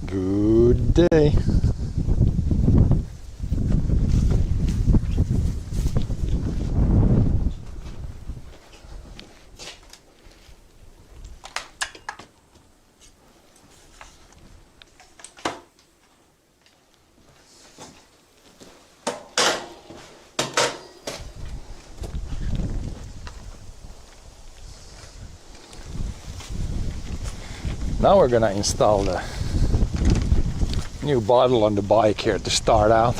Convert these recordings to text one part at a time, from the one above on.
Good day. Now we're gonna install the new bottle on the bike here to start out.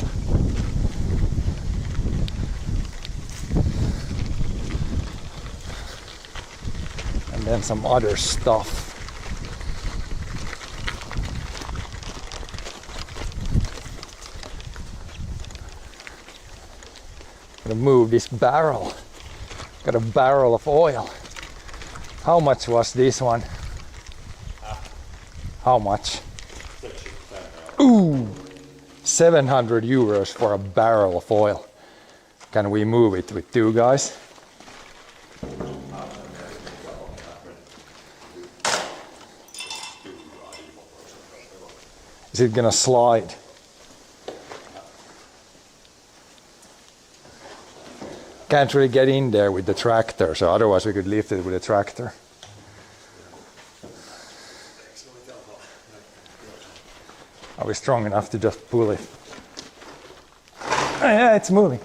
And then some other stuff. Gonna move this barrel. Got a barrel of oil. How much was this one? How much? Ooh, 700 euros for a barrel of oil. Can we move it with two guys? Is it gonna slide? Can't really get in there with the tractor, so otherwise we could lift it with a tractor. Are we strong enough to just pull it? Oh, yeah, it's moving.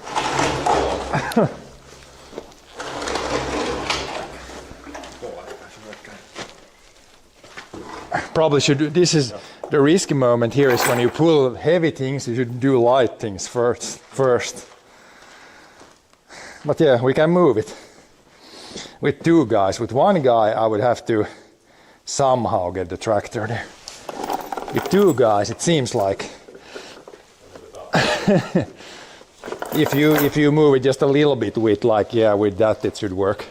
Probably should do, this is the risky moment here is when you pull heavy things, you should do light things first. But yeah, we can move it. With two guys. With one guy, I would have to somehow get the tractor there. With two guys, it seems like if you move it just a little bit with with that it should work.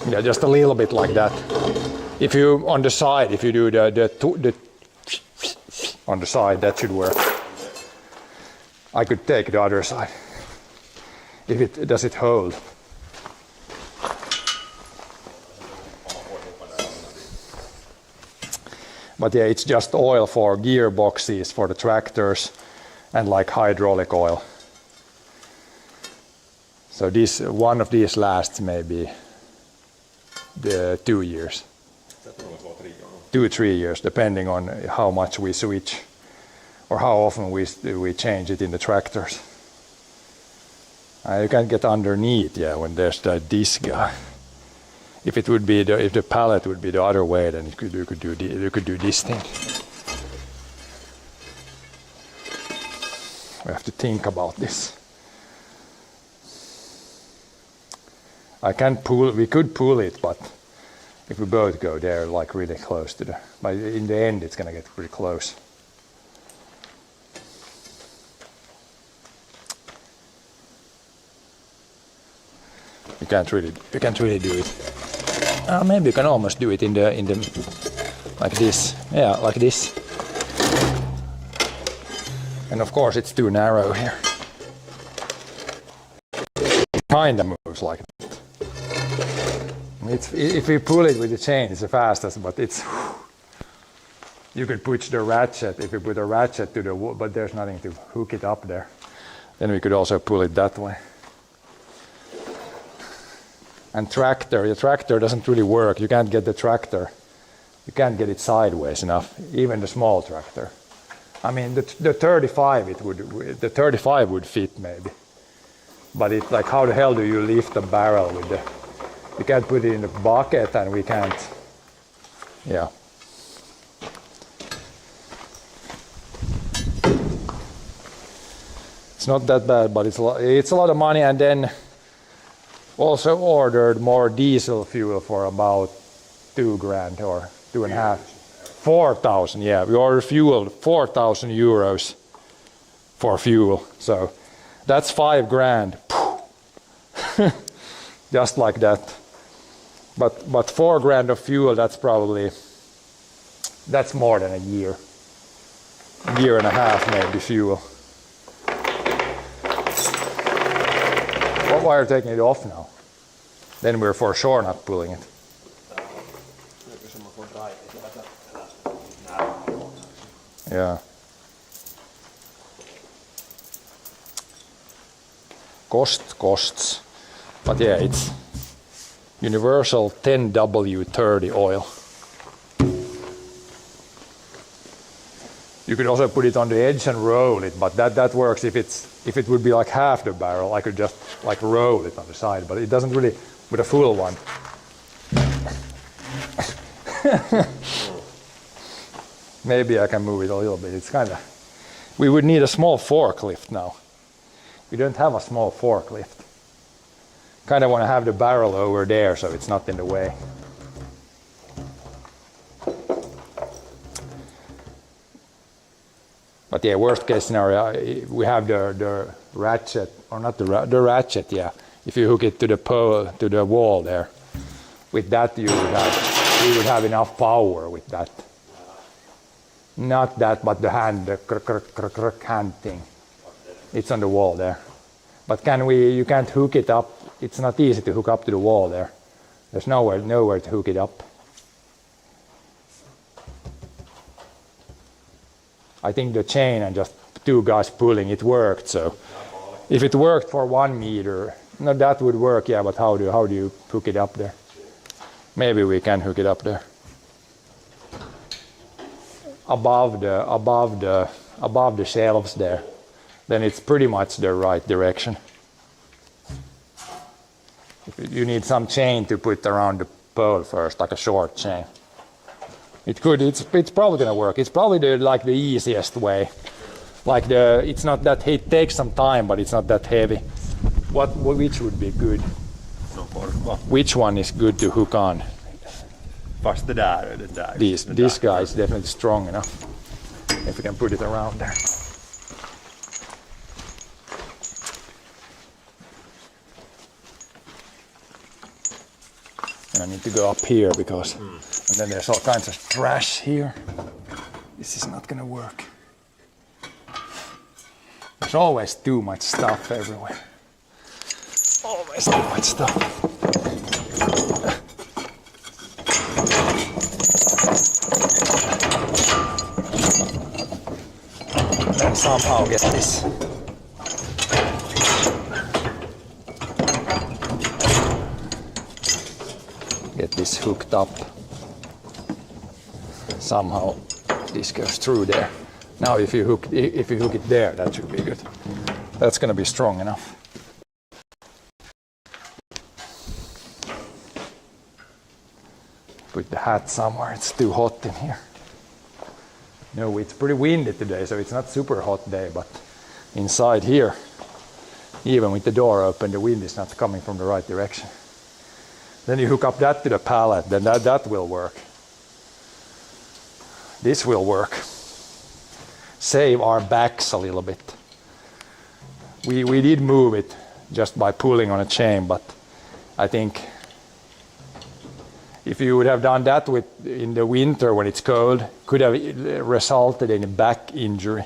Yeah, just a little bit like that. If you on the side, if you do the on the side, that should work. I could take the other side. If it does it hold. But yeah, it's just oil for gearboxes for the tractors and like hydraulic oil. So this one of these lasts maybe 2 years. 2 or 3 years, depending on how much we switch or how often we change it in the tractors. You can get underneath, yeah, when there's this guy. If it would be if the pallet would be the other way, then you could do this thing. We have to think about this. We could pull it, but if we both go there, like really close to but in the end, it's gonna get pretty close. You can't really do it. Maybe you can almost do it in the like this. Yeah, like this. And of course, it's too narrow here. Kinda moves like that. If we pull it with the chain, it's the fastest, but it's. You could push the ratchet. If you put a ratchet to the wood, but there's nothing to hook it up there. Then we could also pull it that way. And the tractor doesn't really work. You can't get the tractor. You can't get it sideways enough. Even the small tractor. I mean, the 35 the 35 would fit maybe. But it's like, how the hell do you lift a barrel with the? You can't put it in the bucket, and we can't. Yeah. It's not that bad, but it's a lot of money, and then. Also ordered more diesel fuel for about $2,000 or 2.5. 4,000, yeah. We ordered fuel, 4,000 euros for fuel. So that's $5,000. Just like that. But $4,000 of fuel, that's more than a year. A year and a half maybe fuel. Why are you taking it off now? then we're for sure not pulling it. Yeah. Costs. But yeah, it's Universal 10W30 oil. You could also put it on the edge and roll it, but that works if it would be like half the barrel. I could just like roll it on the side, but it doesn't really with a full one. Maybe I can move it a little bit. It's kind of. We would need a small forklift now. We don't have a small forklift. Kind of want to have the barrel over there so it's not in the way. But yeah, worst case scenario, we have the ratchet, or not the ratchet, yeah. If you hook it to the pole, to the wall there, with that you would have enough power with that. Not that, but the hand, the hand thing. It's on the wall there. But you can't hook it up. It's not easy to hook up to the wall there. There's nowhere to hook it up. I think the chain and just two guys pulling it worked. So if it worked for 1 meter, no, that would work. Yeah, but how do you hook it up there? Maybe we can hook it up there. Above the shelves there. Then it's pretty much the right direction. You need some chain to put around the pole first, like a short chain. It's probably gonna work. It's probably the easiest way. It's not that it takes some time, but it's not that heavy. Which would be good? Which one is good to hook on? Fast det där. This guy is definitely strong enough. If we can put it around there. And I need to go up here because, and then there's all kinds of trash here. This is not gonna work. There's always too much stuff everywhere. Always too much stuff. And somehow get this. Get this hooked up. Somehow this goes through there. Now if you hook it there, that should be good. That's gonna be strong enough. Put the hat somewhere, it's too hot in here. No, it's pretty windy today, so it's not super hot day, but inside here, even with the door open, the wind is not coming from the right direction. Then you hook up that to the pallet, then that will work. This will work. Save our backs a little bit. We did move it just by pulling on a chain, but I think if you would have done that in the winter when it's cold, could have resulted in a back injury.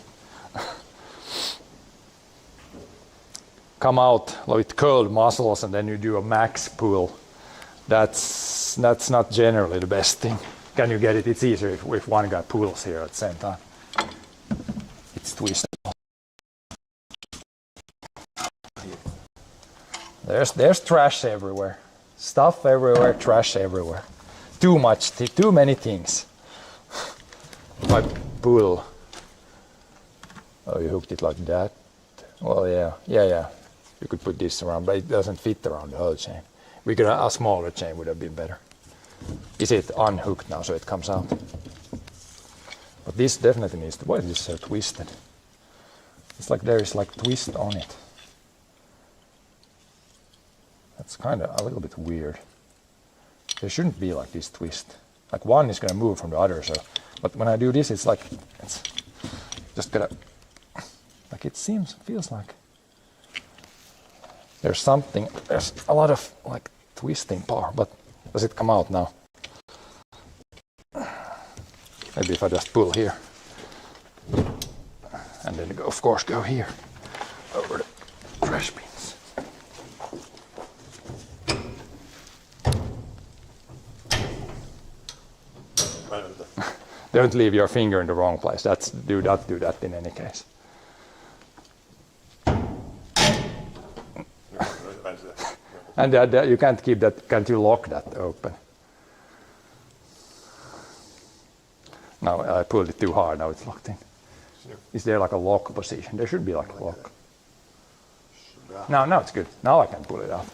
Come out with cold muscles and then you do a max pull. That's not generally the best thing. Can you get it? It's easier if one guy pulls here at the same time. It's twisted. There's trash everywhere. Stuff everywhere, trash everywhere. Too many things. If I pull. Oh, you hooked it like that? Well, yeah. You could put this around, but it doesn't fit around the whole chain. A smaller chain would have been better. Is it unhooked now so it comes out? But this definitely needs to. Why is this so twisted? It's like there is like twist on it. That's kind of a little bit weird. There shouldn't be like this twist. Like one is going to move from the other, so. But when I do this, it's like it's just gonna. Like it feels like. There's a lot of like twisting power, but does it come out now? Maybe if I just pull here. And then of course go here, over the trash bins. Don't leave your finger in the wrong place. Do not do that in any case. And you can't keep that. Can't you lock that open? No, I pulled it too hard. Now it's locked in. Is there like a lock position? There should be like a lock. No, now it's good. Now I can pull it out.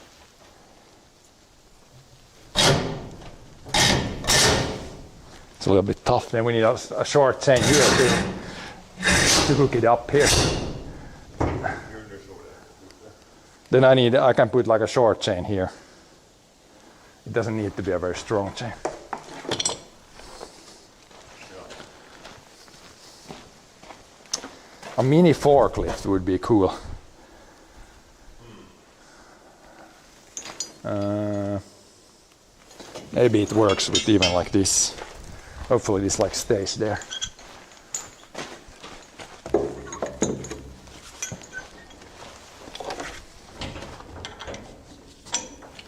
It's a little bit tough. Then we need a short chain here to hook it up here. Then I can put like a short chain here. It doesn't need to be a very strong chain. A mini forklift would be cool. Maybe it works with even like this. Hopefully this like stays there.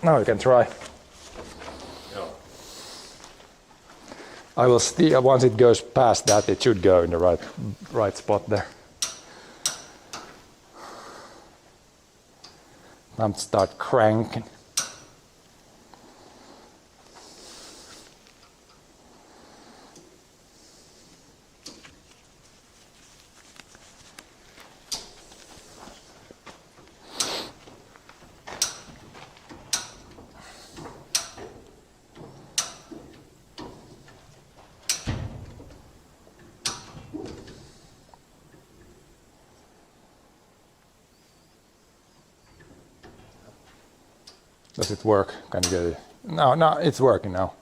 Now we can try. I will steer once it goes past that. It should go in the right spot there. Time to start cranking. Does it work? Can you get it? No, it's working now.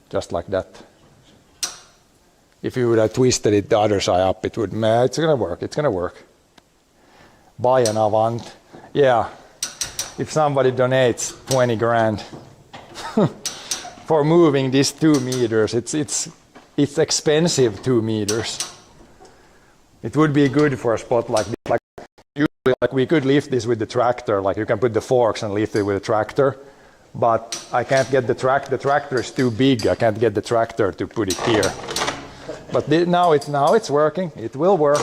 Just like that. If you would have twisted it the other side up, it would. It's gonna work. It's gonna work. Buy an Avant. Yeah. If somebody donates 20 grand for moving this 2 meters, it's expensive 2 meters. It would be good for a spot like this. Like we could lift this with the tractor, like you can put the forks and lift it with the tractor, but I can't get the tractor is too big. I can't get the tractor to put it here. But now it's working. It will work.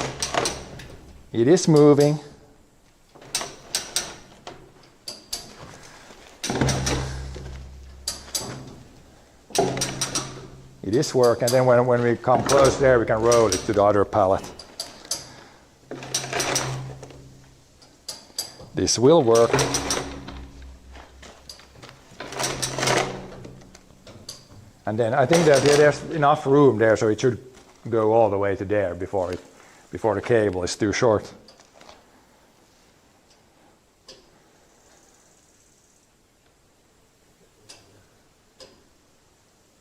It is moving. It is working. And then when we come close there, we can roll it to the other pallet. This will work. And then I think that there's enough room there, so it should go all the way to there before the cable is too short.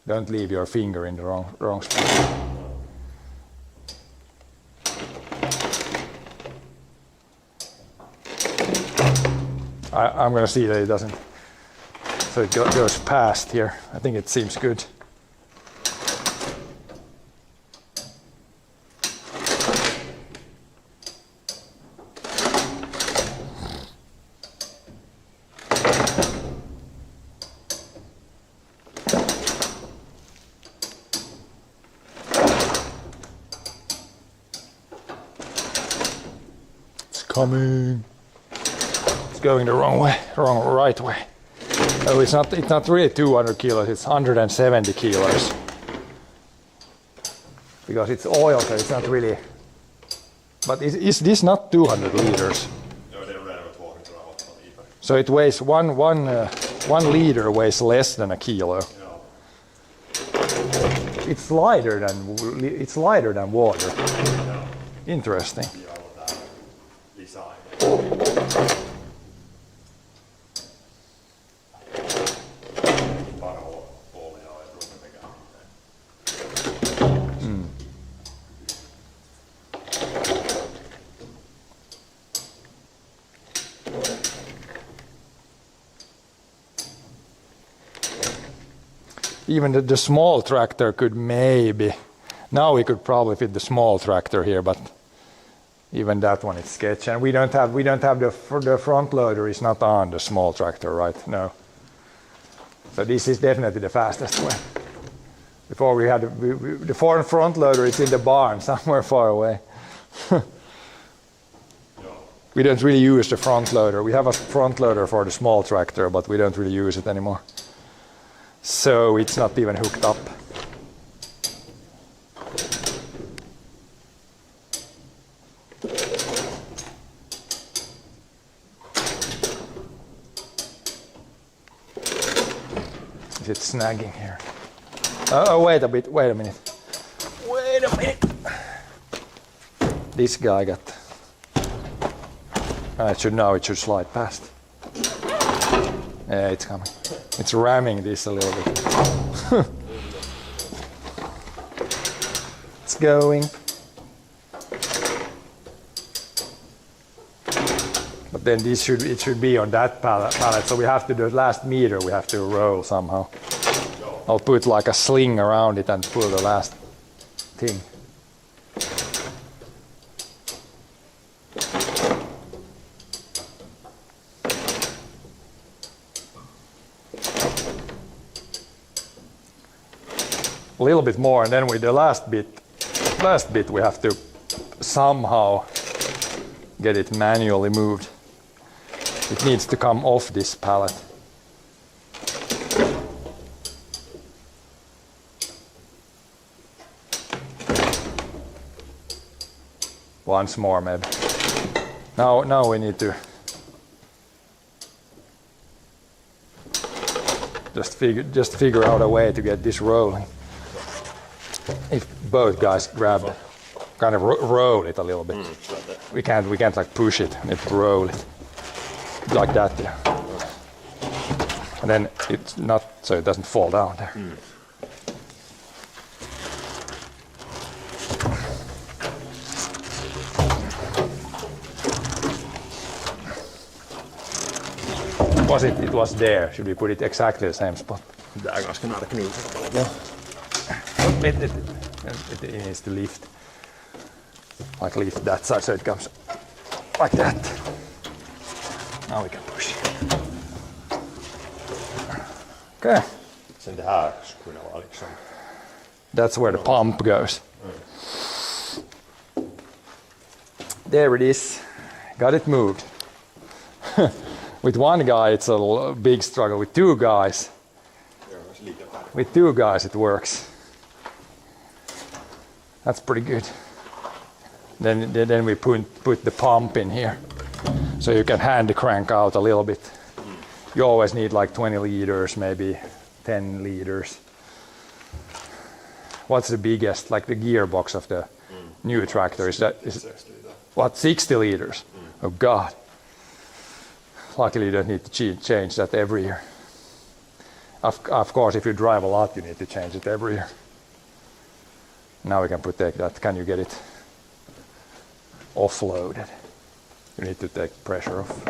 Don't leave your finger in the wrong spot. I'm going to see that it doesn't, so it goes past here. I think it seems good. It's coming. Going the right way. Oh, it's not really 200 kilos. It's 170 kilos because it's oil, so it's not really. But is this not 200 liters? No, det är redan 200 gram. So it weighs one liter weighs less than a kilo. Yeah. It's lighter than water. Yeah. Interesting. Even the small tractor could maybe. Now we could probably fit the small tractor here, but even that one is sketch. And we don't have the front loader is not on the small tractor, right? No. So this is definitely the fastest way. Before we had the front loader is in the barn somewhere far away. We don't really use the front loader. We have a front loader for the small tractor, but we don't really use it anymore. So it's not even hooked up. Is it snagging here? Oh, wait a minute. Wait a minute. This guy got... it should slide past. Yeah, it's coming. It's ramming this a little bit. It's going. But then it should be on that pallet. So we have to do the last meter. We have to roll somehow. I'll put like a sling around it and pull the last thing. A little bit more, and then with the last bit we have to somehow get it manually moved. It needs to come off this pallet. Once more maybe. Now we need to just figure out a way to get this rolling. If both guys grab, kind of roll it a little bit. We can't like push it. We need to roll it like that. Yeah. And then it's not so it doesn't fall down there. It was there. Should we put it exactly the same spot? Där ganska nära kniven. Yeah. It needs to lift. Like lift that side so it comes like that. Now we can push. Okay. Sen det här skulle vara liksom... That's where the pump goes. There it is. Got it moved. With one guy it's a big struggle. With two guys it works. That's pretty good. Then we put the pump in here, so you can hand the crank out a little bit. You always need like 20 liters, maybe 10 liters. What's the biggest? Like the gearbox of the new tractor is 60 liters? Oh God! Luckily, you don't need to change that every year. Of course, if you drive a lot, you need to change it every year. Now we can take that. Can you get it offloaded? You need to take pressure off.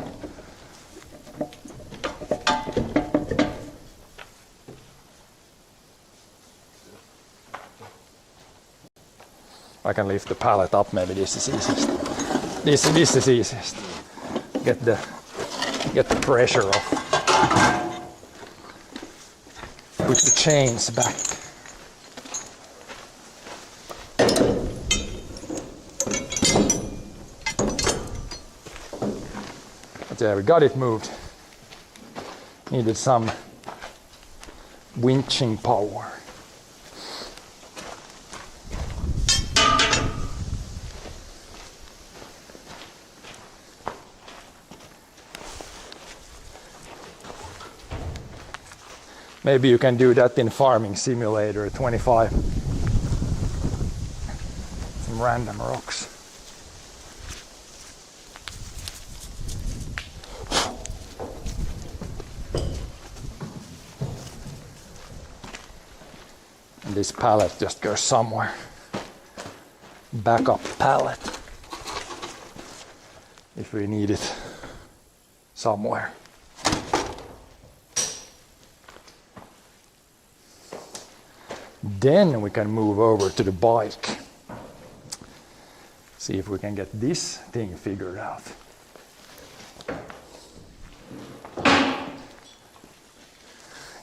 I can lift the pallet up. Maybe this is easiest. This is easiest. Get the pressure off. Put the chains back. But yeah, we got it moved. Needed some winching power. Maybe you can do that in Farming Simulator 25. Some random rocks. And this pallet just goes somewhere. Backup pallet. If we need it somewhere. Then we can move over to the bike. See if we can get this thing figured out.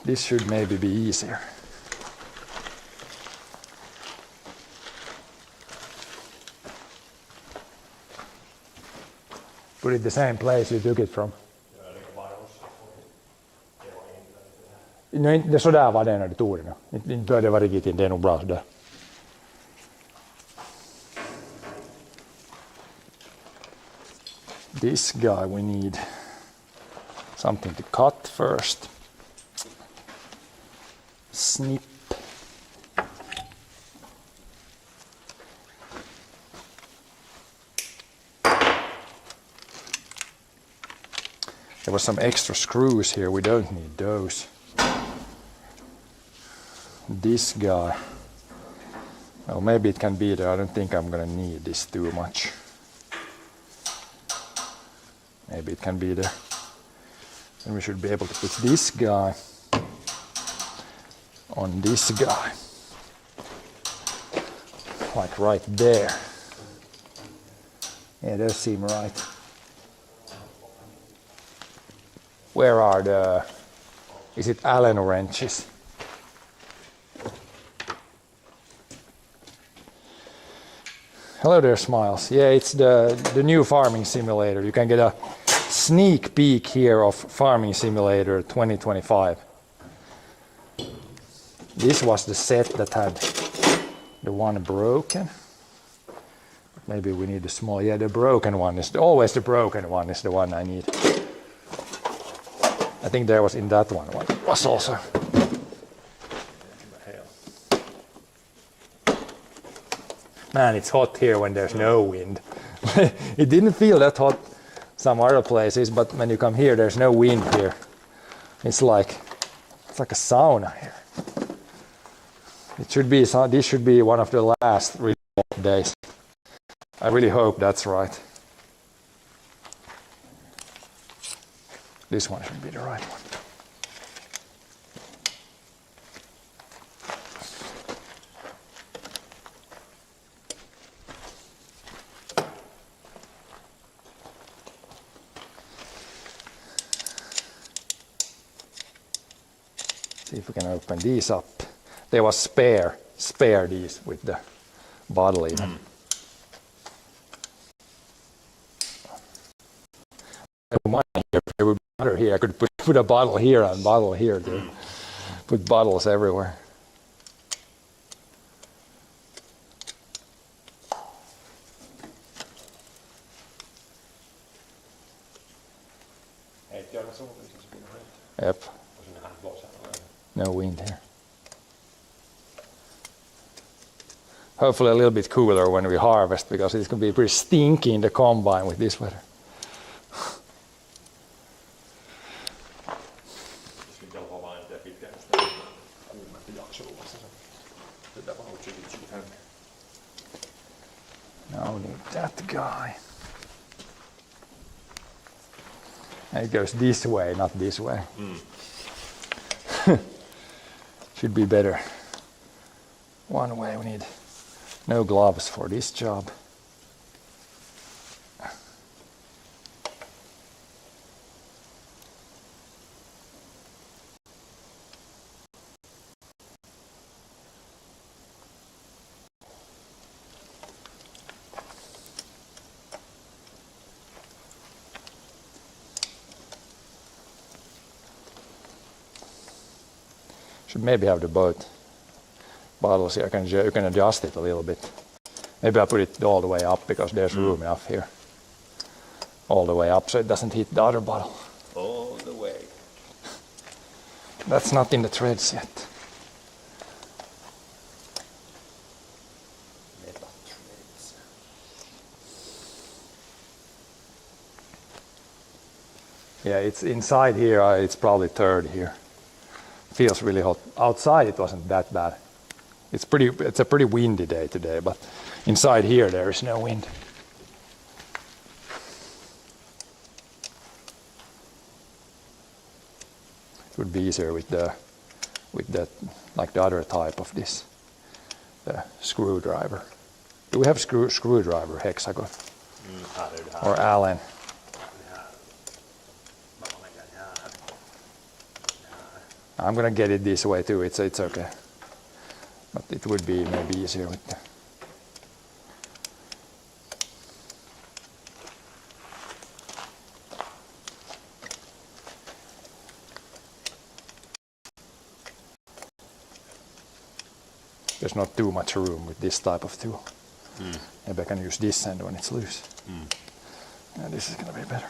This should maybe be easier. Put it the same place you took it from. No, inte sådär var det när du tog den. Inte behövde vara riktigt in, det är nog bra sådär. This guy we need something to cut first. Snip. There was some extra screws here, we don't need those. This guy, well, maybe it can be there. I don't think I'm gonna need this too much. Maybe it can be there. And we should be able to put this guy on this guy, like right there. Yeah, those seem right. Where are the, is it Allen wrenches? Hello there, Smiles. Yeah, it's the new Farming Simulator. You can get a sneak peek here of Farming Simulator 2025. This was the set that had the one broken. Maybe we need the small. Yeah, the broken one is always the broken one is the one I need. I think there was in that one was also. Man, it's hot here when there's no wind. It didn't feel that hot some other places, but when you come here, there's no wind here. It's like a sauna here. It should be. This should be one of the last really hot days. I really hope that's right. This one should be the right one. See if we can open these up. There was spare these with the bottle even. Here, there would be water here. I could put a bottle here and bottle here. Put bottles everywhere. Yep. No wind here. Hopefully a little bit cooler when we harvest, because it's going to be pretty stinky in the combine with this weather. Now we need that guy. And it goes this way, not this way. Should be better. One way. We need no gloves for this job. Should maybe have the bottles here. You can adjust it a little bit. Maybe I'll put it all the way up, because there's room enough here. All the way up so it doesn't hit the other bottle. All the way. That's not in the threads yet. Metal threads. Yeah, it's inside here. It's probably 30 here. Feels really hot. Outside it wasn't that bad. It's a pretty windy day today, but inside here there is no wind. It would be easier with the like the other type of this, the screwdriver. Do we have screwdriver hexagon or Allen? I'm gonna get it this way too. It's okay, but it would be maybe easier with the. there's not too much room with this type of tool. Maybe I can use this end when it's loose. And this is going to be better.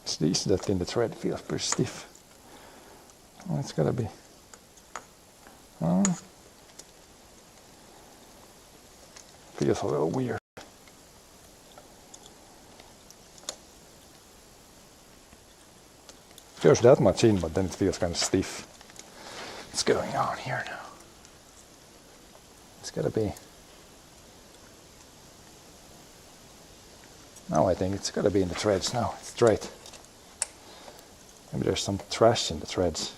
It's this that in the thread feels pretty stiff. Well, it's got to be. Feels a little weird. There's that much in, but then it feels kind of stiff. What's going on here now? It's gotta be. Now I think it's gotta be in the threads now. It's straight. Maybe there's some trash in the threads.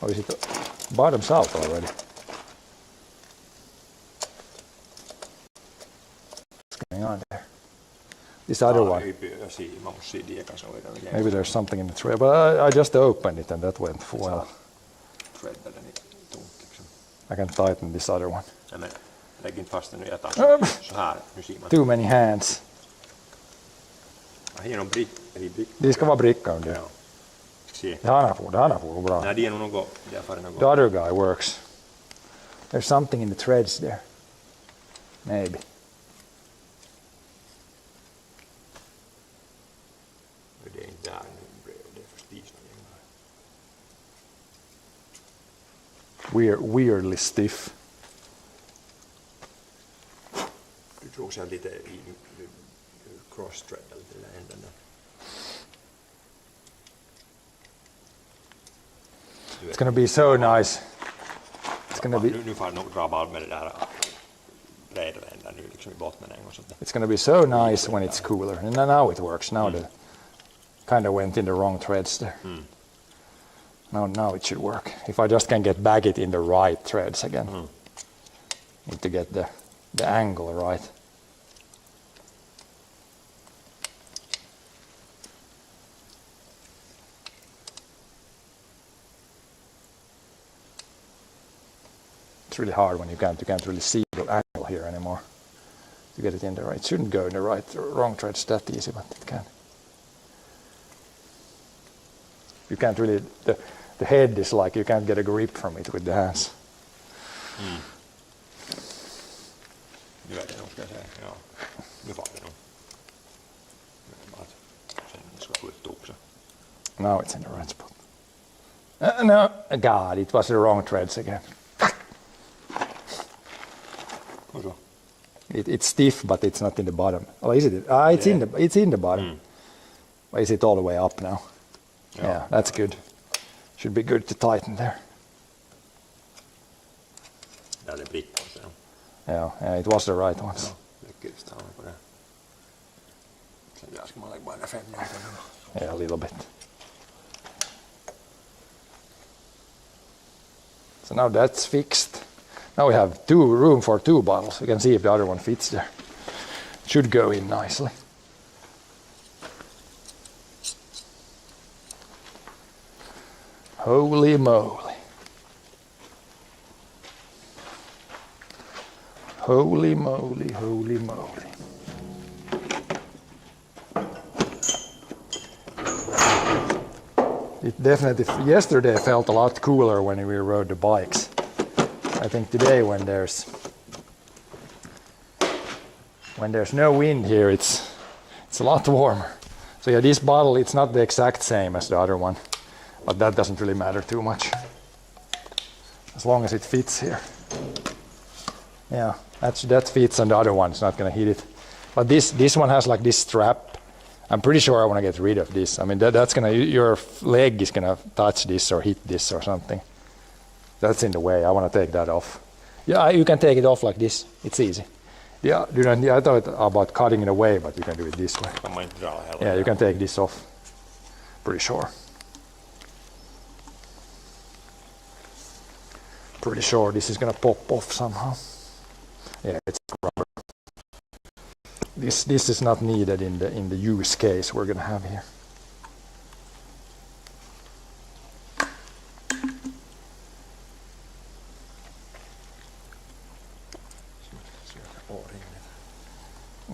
Or is it bottoms out already? What's going on there? This other one. Maybe there's something in the thread, but I just opened it and that went well. I can tighten this other one. Too many hands. Det ska vara bricka under. Han får bra. The other guy works. There's something in the threads there. Maybe. Weirdly stiff. Du drog sen lite i cross-threadade till ändarna. It's gonna be so nice. It's gonna be. Nu får jag nog dra bara med det där bredare ändan nu liksom i botten en gång. It's gonna be so nice when it's cooler. And now it works. Now the kind of went in the wrong threads there. Now it should work. If I just can get back it in the right threads again. Need to get the angle right. It's really hard when you can't really see the angle here anymore to get it in the right. It shouldn't go in the wrong threads that easy, but it can. You can't really. The head is like you can't get a grip from it with the hands. Nu är det nog, ska jag säga. Ja, nu var det nog. Sen ska ut också. Now it's in the right spot. No, God, it was the wrong threads again. It's stiff, but it's not in the bottom. Oh, is it? It's in the bottom. But is it all the way up now? Yeah, that's good. Should be good to tighten there. Där är brickan sen. Yeah, it was the right ones. Mycket stannar på det. Sen där ska man lägga bara 5 minuter. Yeah, a little bit. So now that's fixed. Now we have room for 2 bottles. We can see if the other one fits there. It should go in nicely. Holy moly. Holy moly, holy moly. It definitely, yesterday felt a lot cooler when we rode the bikes. I think today when there's no wind here, it's a lot warmer. So yeah, this bottle, it's not the exact same as the other one, but that doesn't really matter too much. As long as it fits here. Yeah, that fits and the other one's not gonna hit it. But this one has like this strap. I'm pretty sure I want to get rid of this. I mean, that's gonna, your leg is gonna touch this or hit this or something. That's in the way. I want to take that off. Yeah, you can take it off like this. It's easy. Yeah, I thought about cutting it away, but you can do it this way. Yeah, you can take this off. Pretty sure. Pretty sure this is gonna pop off somehow. Yeah, it's rubber. This is not needed in the use case we're gonna have here.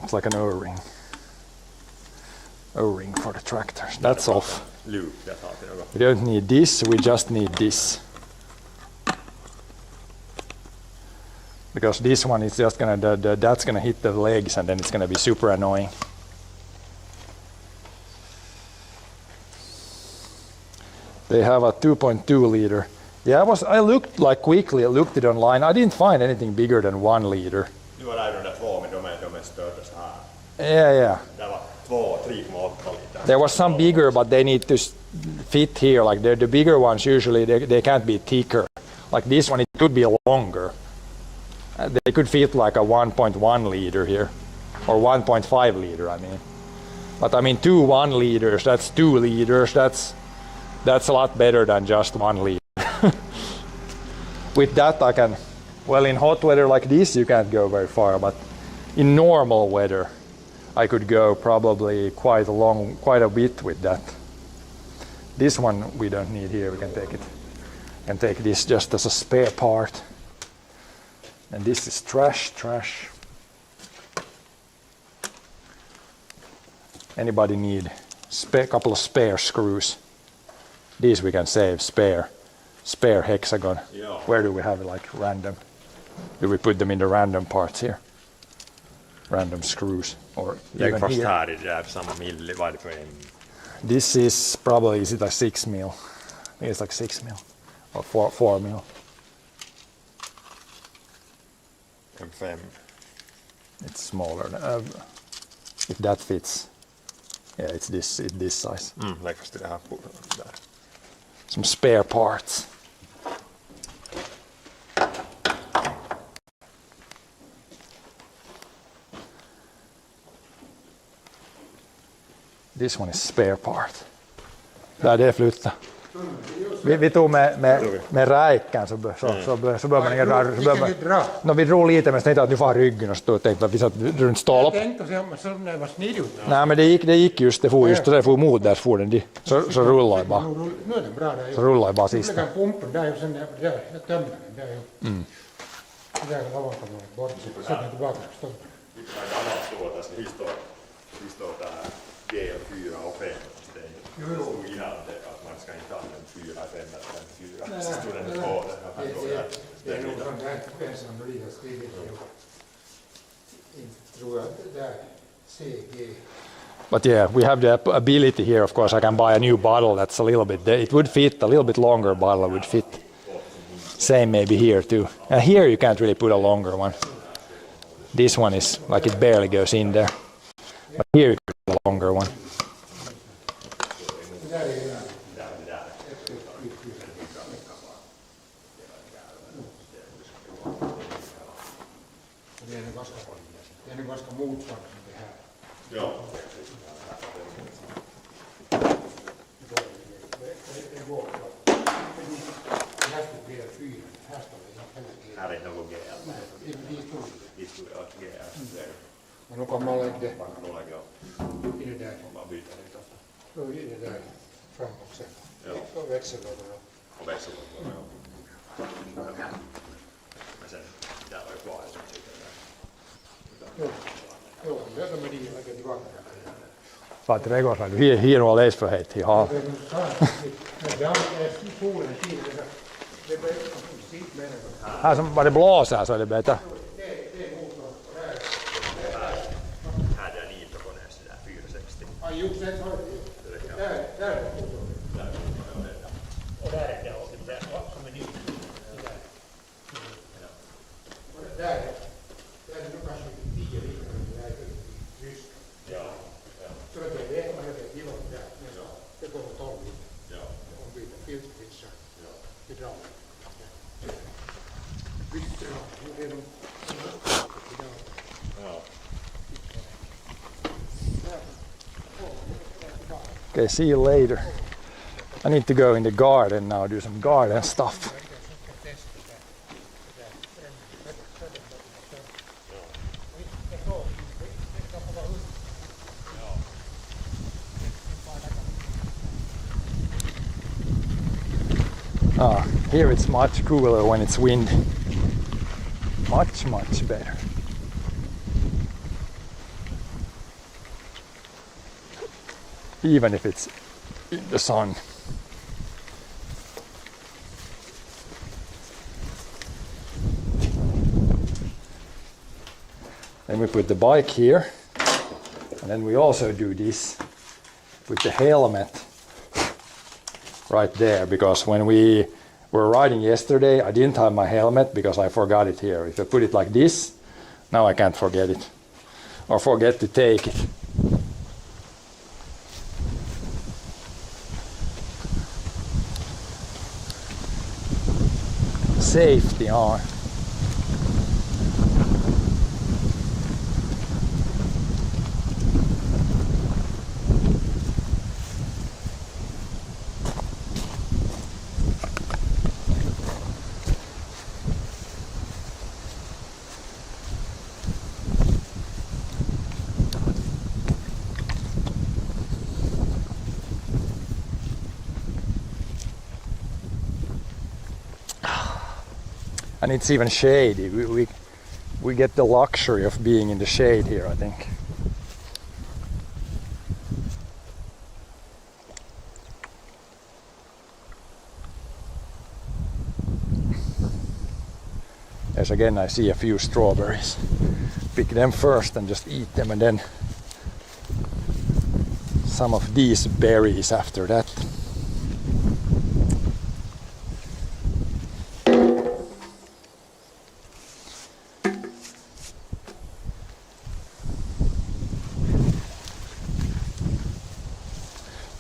It's like an O-ring. O-ring for the tractors. That's off. Loop där tar till något. We don't need this, we just need this. Because this one is just gonna, that's gonna hit the legs and then it's gonna be super annoying. They have a 2.2 liter. Yeah, I looked like quickly, I looked it online. I didn't find anything bigger than 1 liter. Nu var det de två, men de är större så här. Yeah. Det var 3,8 liter. There was some bigger, but they need to fit here. Like the bigger ones usually they can't be thicker. Like this one, it could be longer. They could fit like a 1.1 liter here, or 1.5 liter. I mean, but I mean 2 1 liters. That's 2 liters. That's a lot better than just 1 liter. With that, I can. Well, in hot weather like this, you can't go very far, but in normal weather, I could go probably quite a bit with that. This one we don't need here. We can take it. Can take this just as a spare part. And this is trash. Anybody need couple of spare screws? These we can save. Spare hexagon. Yeah. Where do we have it? Like random? Do we put them in the random parts here? Random screws, or Jag even först here? här i det där samma milli, vad är det för en? This is probably, is it like 6 mil? I think it's like 6 mil or 4 mil. En 5. It's smaller. If that fits. Yeah, it's this size. Läggs till det här där. Some spare parts. This one is spare part. Där det flyttar. Vi tog med räikan så bör man dra. No, vi drog lite men tänkte att nu får ryggen och så tänkte att vi satt runt stål upp. Jag tänkte så när det var snidigt. Nej men det gick just, det for mot där for den. Så rullade bara. Nu är den bra där. Så rullade bara sista. Jag pumpen där och sen där, jag tömmer den där ju. Där lavantar man bort så sätter jag tillbaka stolpen. Det står där GL4 och 5. Det stod innan att man ska inte använda 4, 5 eller 5, 4. Så stod den 2 där. Det är nog sånt där ensam och lite skrivit. Inte tror jag det där CG. But yeah, we have the ability here. Of course, I can buy a new bottle that's a little bit. It would fit a little bit longer bottle. Would fit. Same maybe here too. And here you can't really put a longer one. This one is like it barely goes in there. But here you can put a longer one. Det är ganska motsvarande det här. Ja. Det går bra. Det här skulle bli 4. Här står det inte heller G. Här är något GL. Det Det stod att GL. Men nu kan man lägga det Man kan nog lägga i det där. om man byter lite ofta. Så i det där fram och sen. Ja. Och växellådor. Och växellådor, ja. Men sen, där var ju kvar som sitter där. Joo, det är med det lägger tillbaka. But Regosa, hienoa leisföheit ihan. Det är solen kiinni. Det blir siitä menemään. Här som var det blåser så är det bättre. Här där Nitro-koneessa där 460. Ai just se, där är motor. Och där är det också. Där kommer dit. Där är det kanske 10 liter. Det är tysk. Ja. Så det är det man är tillåt där. Det går 12 liter. Ja. Om byter filtpizza. Ja. Hydraul. Byter det är Ja. Okay, see you later. I need to go in the garden now, do some garden stuff. Here it's much cooler when it's wind. Much better. even if it's in the sun. Then we put the bike here, and then we also do this with the helmet right there, because when we were riding yesterday, I didn't have my helmet because I forgot it here. If I put it like this, now I can't forget it, or forget to take it. Safety on. And it's even shady. We get the luxury of being in the shade here, I think. As again, I see a few strawberries. Pick them first and just eat them, and then some of these berries after that.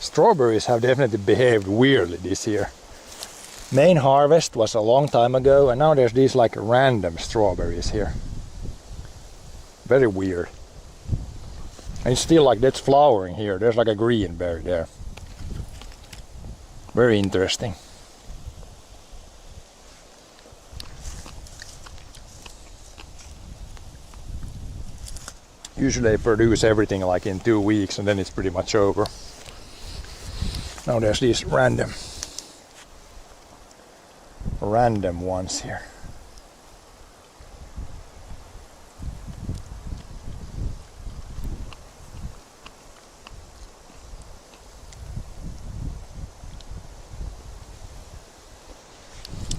Strawberries have definitely behaved weirdly this year. Main harvest was a long time ago, and now there's these like random strawberries here. Very weird. And it's still like that's flowering here. There's like a green berry there. Very interesting. Usually they produce everything like in 2 weeks and then it's pretty much over. Now there's these random ones here.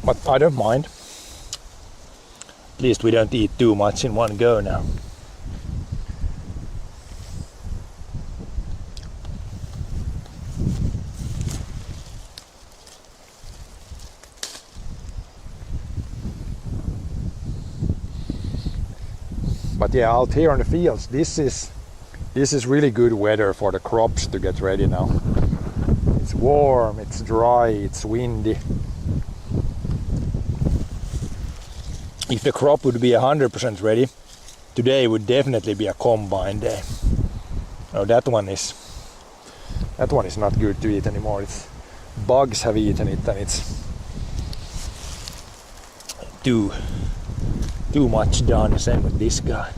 But I don't mind. At least we don't eat too much in one go now. But yeah, out here on the fields, this is really good weather for the crops to get ready now. It's warm, it's dry, it's windy. If the crop would be 100% ready, today would definitely be a combine day. Oh, that one is not good to eat anymore. Bugs have eaten it, and it's too much done. Same with this guy.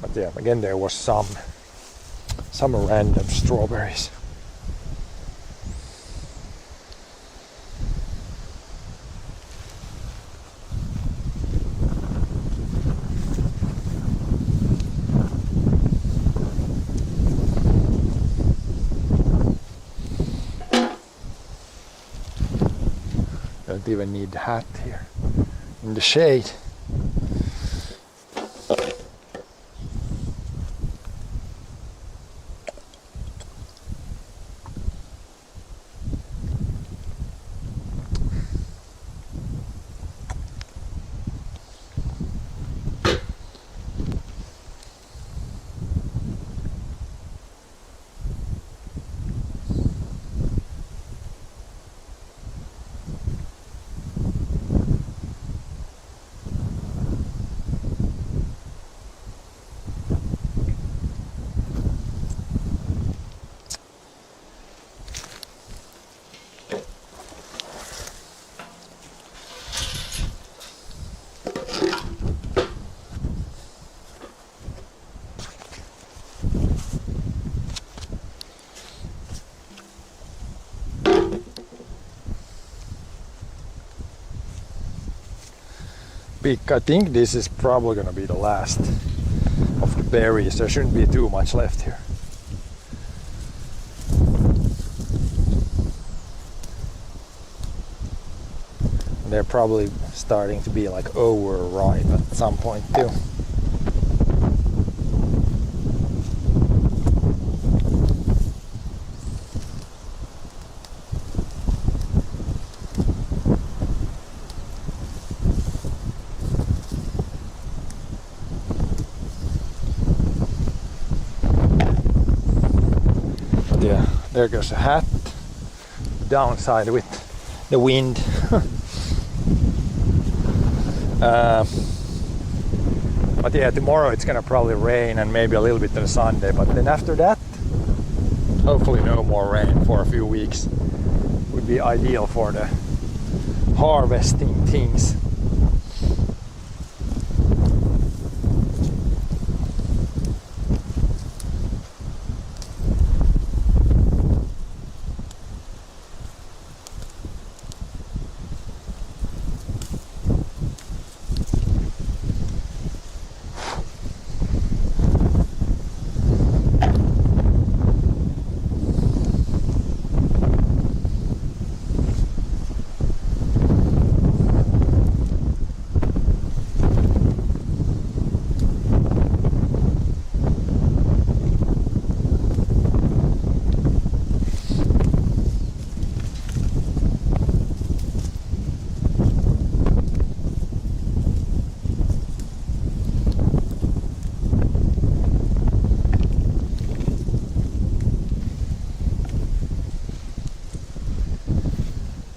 But yeah, again there was some random strawberries. Don't even need the hat here in the shade. I think this is probably gonna be the last of the berries. There shouldn't be too much left here. They're probably starting to be like overripe at some point too. But yeah, there goes a hat. Downside with the wind. But yeah, tomorrow it's gonna probably rain and maybe a little bit on Sunday, but then after that, hopefully no more rain for a few weeks. Would be ideal for the harvesting things.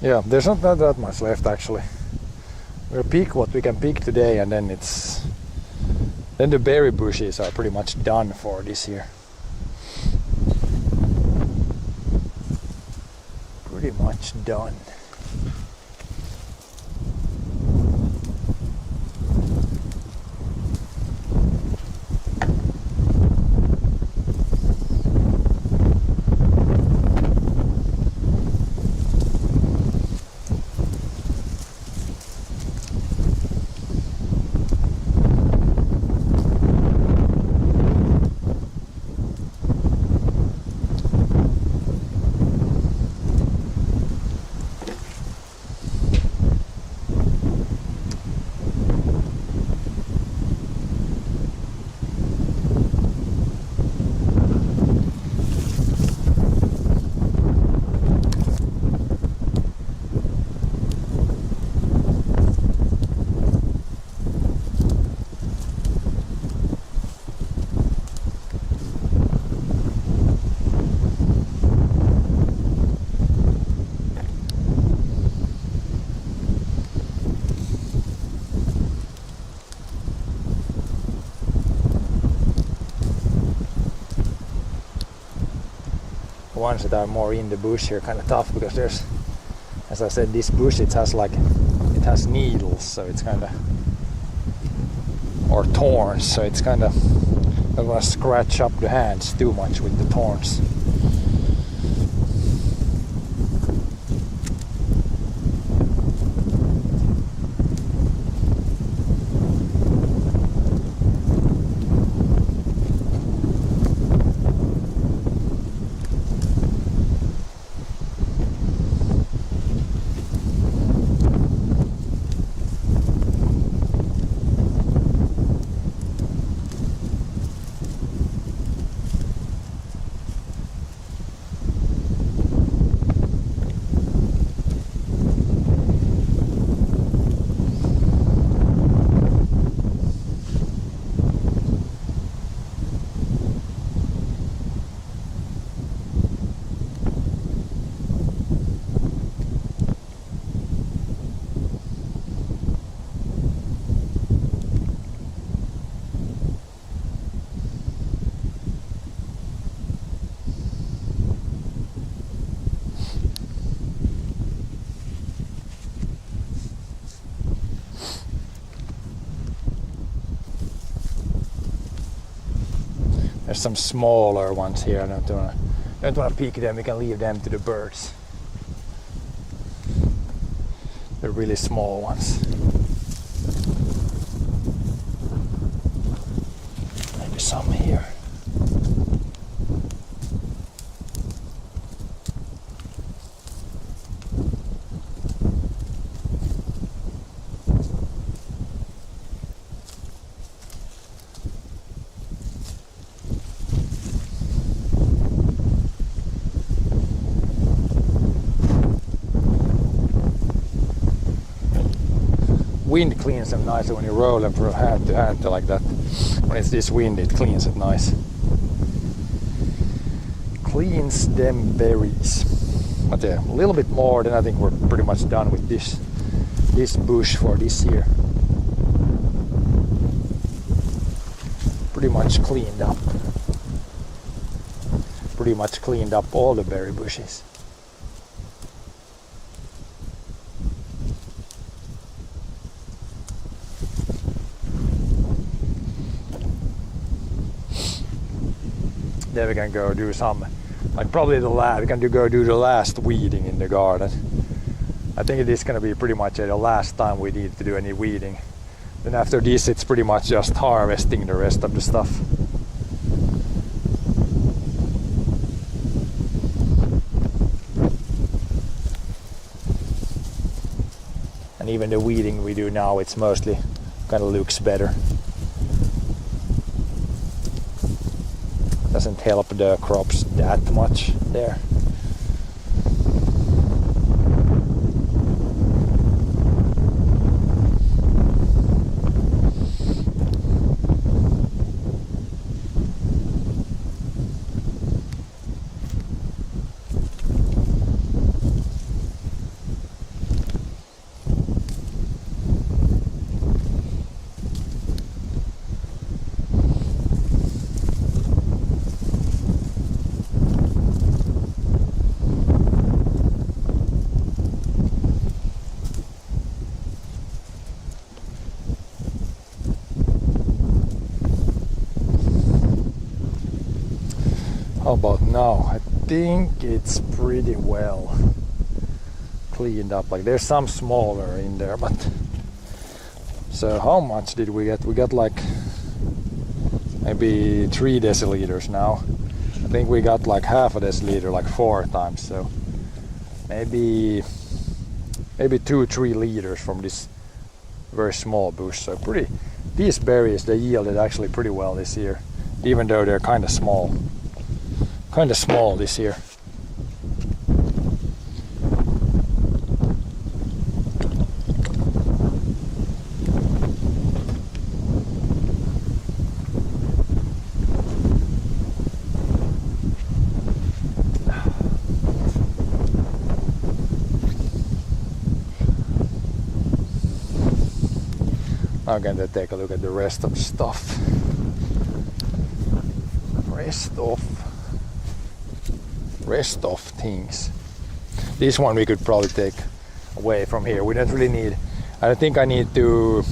Yeah, there's not that much left actually. We'll pick what we can pick today, and then then the berry bushes are pretty much done for this year. Pretty much done. Ones that are more in the bush here kind of tough, because there's, as I said, this bush it has needles, so it's kind of, or thorns, so it's kind of, I don't want to scratch up the hands too much with the thorns. There's some smaller ones here. I don't want to pick them. We can leave them to the birds. The really small ones. Maybe some here. Wind cleans them nicely when you roll them from hand to hand like that. When it's this wind, it cleans it nice. Cleans them berries. But yeah, a little bit more, then I think we're pretty much done with this bush for this year. Pretty much cleaned up. Pretty much cleaned up all the berry bushes. Then we can go do some, like probably we can go do the last weeding in the garden. I think it is going to be pretty much the last time we need to do any weeding. Then after this, it's pretty much just harvesting the rest of the stuff. And even the weeding we do now, it's mostly kind of looks better. Doesn't help the crops that much there. How about now? I think it's pretty well cleaned up. Like there's some smaller in there, but so how much did we get? We got like maybe 3 deciliters now. I think we got like half a deciliter like 4 times, so maybe 2-3 liters from this very small bush. So pretty, these berries, they yielded actually pretty well this year, even though they're kind of small this year. I'm going to take a look at the rest of the stuff. Rest of things. This one we could probably take away from here. We don't really need, I don't think I need to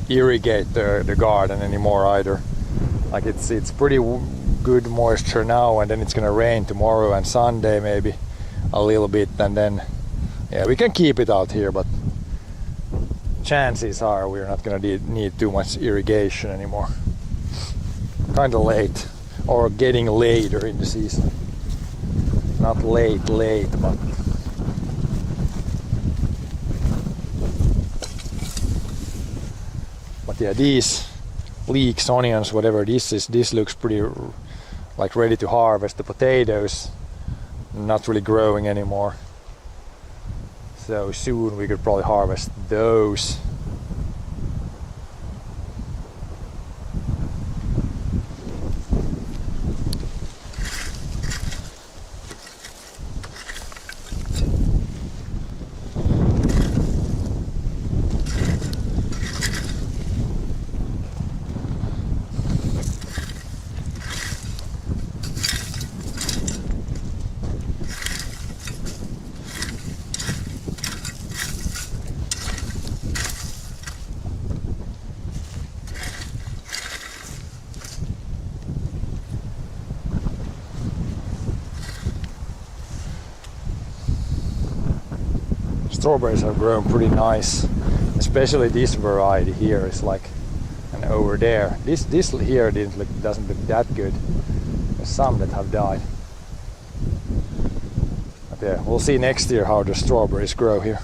irrigate the garden anymore either. Like it's pretty good moisture now, and then it's gonna rain tomorrow and Sunday maybe a little bit, and then yeah, we can keep it out here, but chances are we're not gonna need too much irrigation anymore. Kind of late, or getting later in the season. Not late, but yeah, these leeks, onions, whatever this is, this looks pretty like ready to harvest. The potatoes not really growing anymore, so soon we could probably harvest those. Strawberries have grown pretty nice, especially this variety here. It's like And over there, this here doesn't look that good. There's some that have died. But yeah, we'll see next year how the strawberries grow here.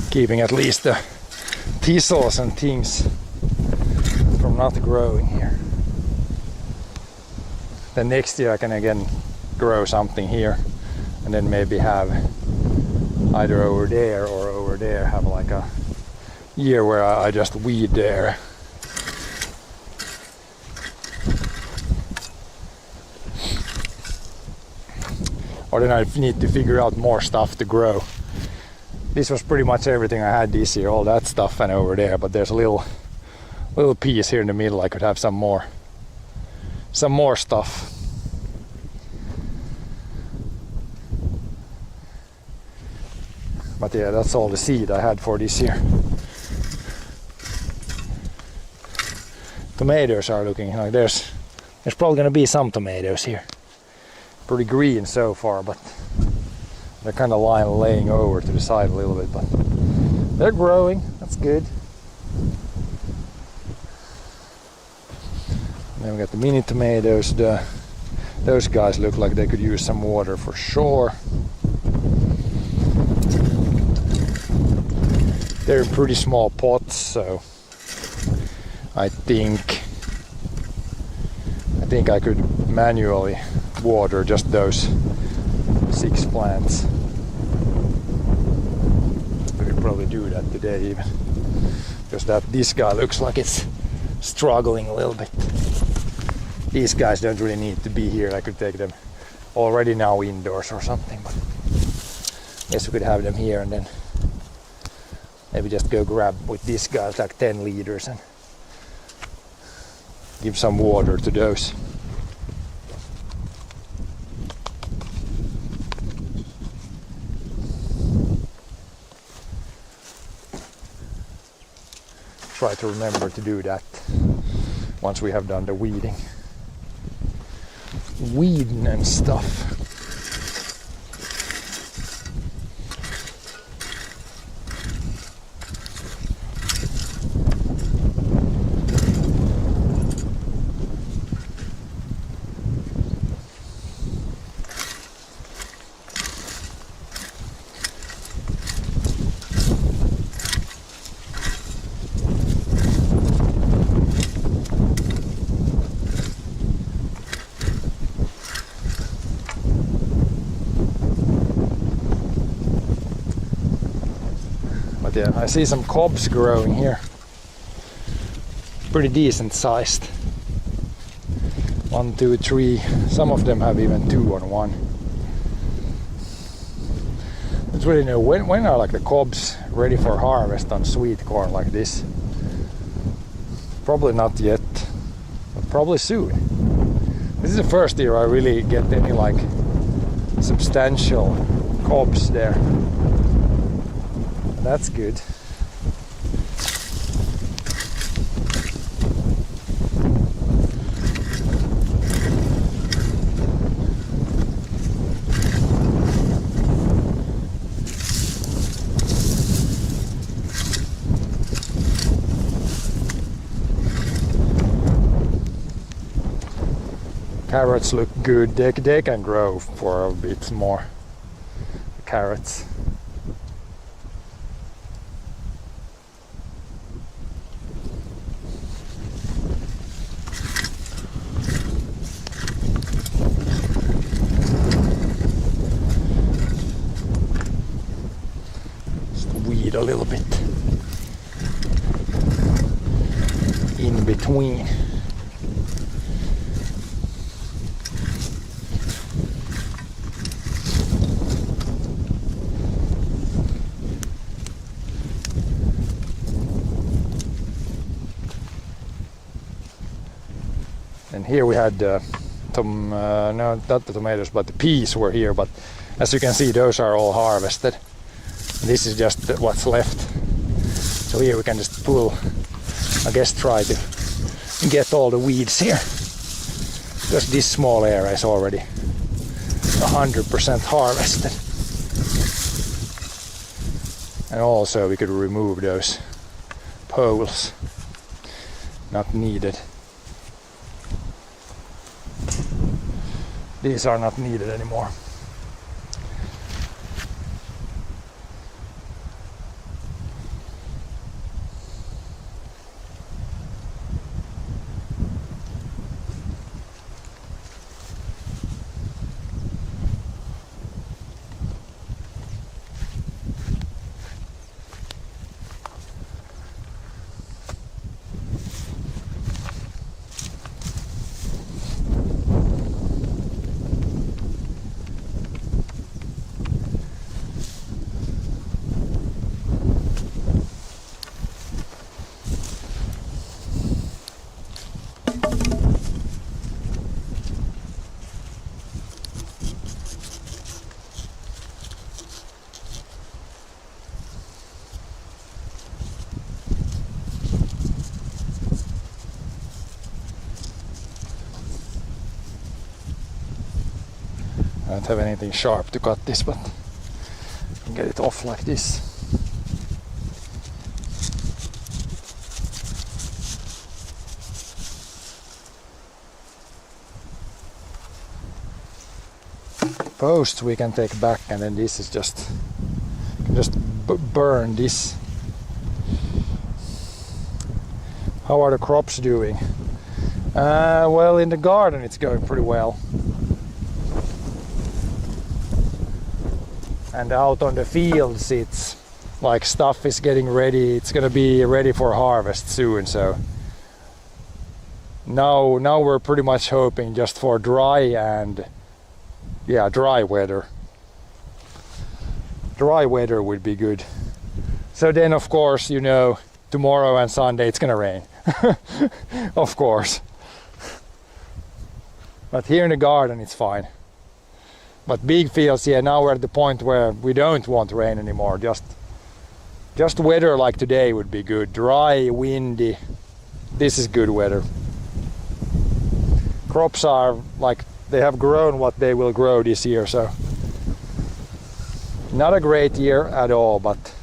Keeping at least the thistles and things from not growing here. Then next year I can again grow something here, and then maybe have either over there or over there have like a year where I just weed there. Or then I need to figure out more stuff to grow. This was pretty much everything I had this year, all that stuff and over there, but there's a little piece here in the middle. I could have some more stuff. But yeah, that's all the seed I had for this year. Tomatoes are looking like there's probably gonna be some tomatoes here. Pretty green so far, but they're kind of laying over to the side a little bit, but they're growing. That's good. And then we got the mini tomatoes. Those guys look like they could use some water for sure. They're in pretty small pots, so I think I could manually water just those 6 plants. I could probably do that today even, because this guy looks like it's struggling a little bit. These guys don't really need to be here. I could take them already now indoors or something, but I guess we could have them here and then maybe just go grab with these guys like 10 liters and give some water to those. Try to remember to do that once we have done the weeding and stuff. Yeah, I see some cobs growing here. Pretty decent sized. 1, 2, 3. Some of them have even 2 on one. I don't really know when are like the cobs ready for harvest on sweet corn like this. Probably not yet, but probably soon. This is the first year I really get any like substantial cobs there. That's good. Carrots look good. They can grow for a bit more. Carrots. a little bit in between. And here we had no, not the tomatoes, but the peas were here. But as you can see, those are all harvested. This is just what's left. So here we can just pull, I guess, try to get all the weeds here. Because this small area is already 100% harvested. And also we could remove those poles, not needed. These are not needed anymore. I don't have anything sharp to cut this, but I can get it off like this. Posts we can take back, and then this is just burn this. How are the crops doing? Well, in the garden it's going pretty well. And out on the fields it's like stuff is getting ready. It's gonna be ready for harvest soon. So now we're pretty much hoping just for dry weather. Dry weather would be good. So then of course, you know, tomorrow and Sunday it's gonna rain. Of course. But here in the garden it's fine. But big fields, yeah, now we're at the point where we don't want rain anymore. Just weather like today would be good. Dry, windy. This is good weather. Crops are like, they have grown what they will grow this year, so not a great year at all, but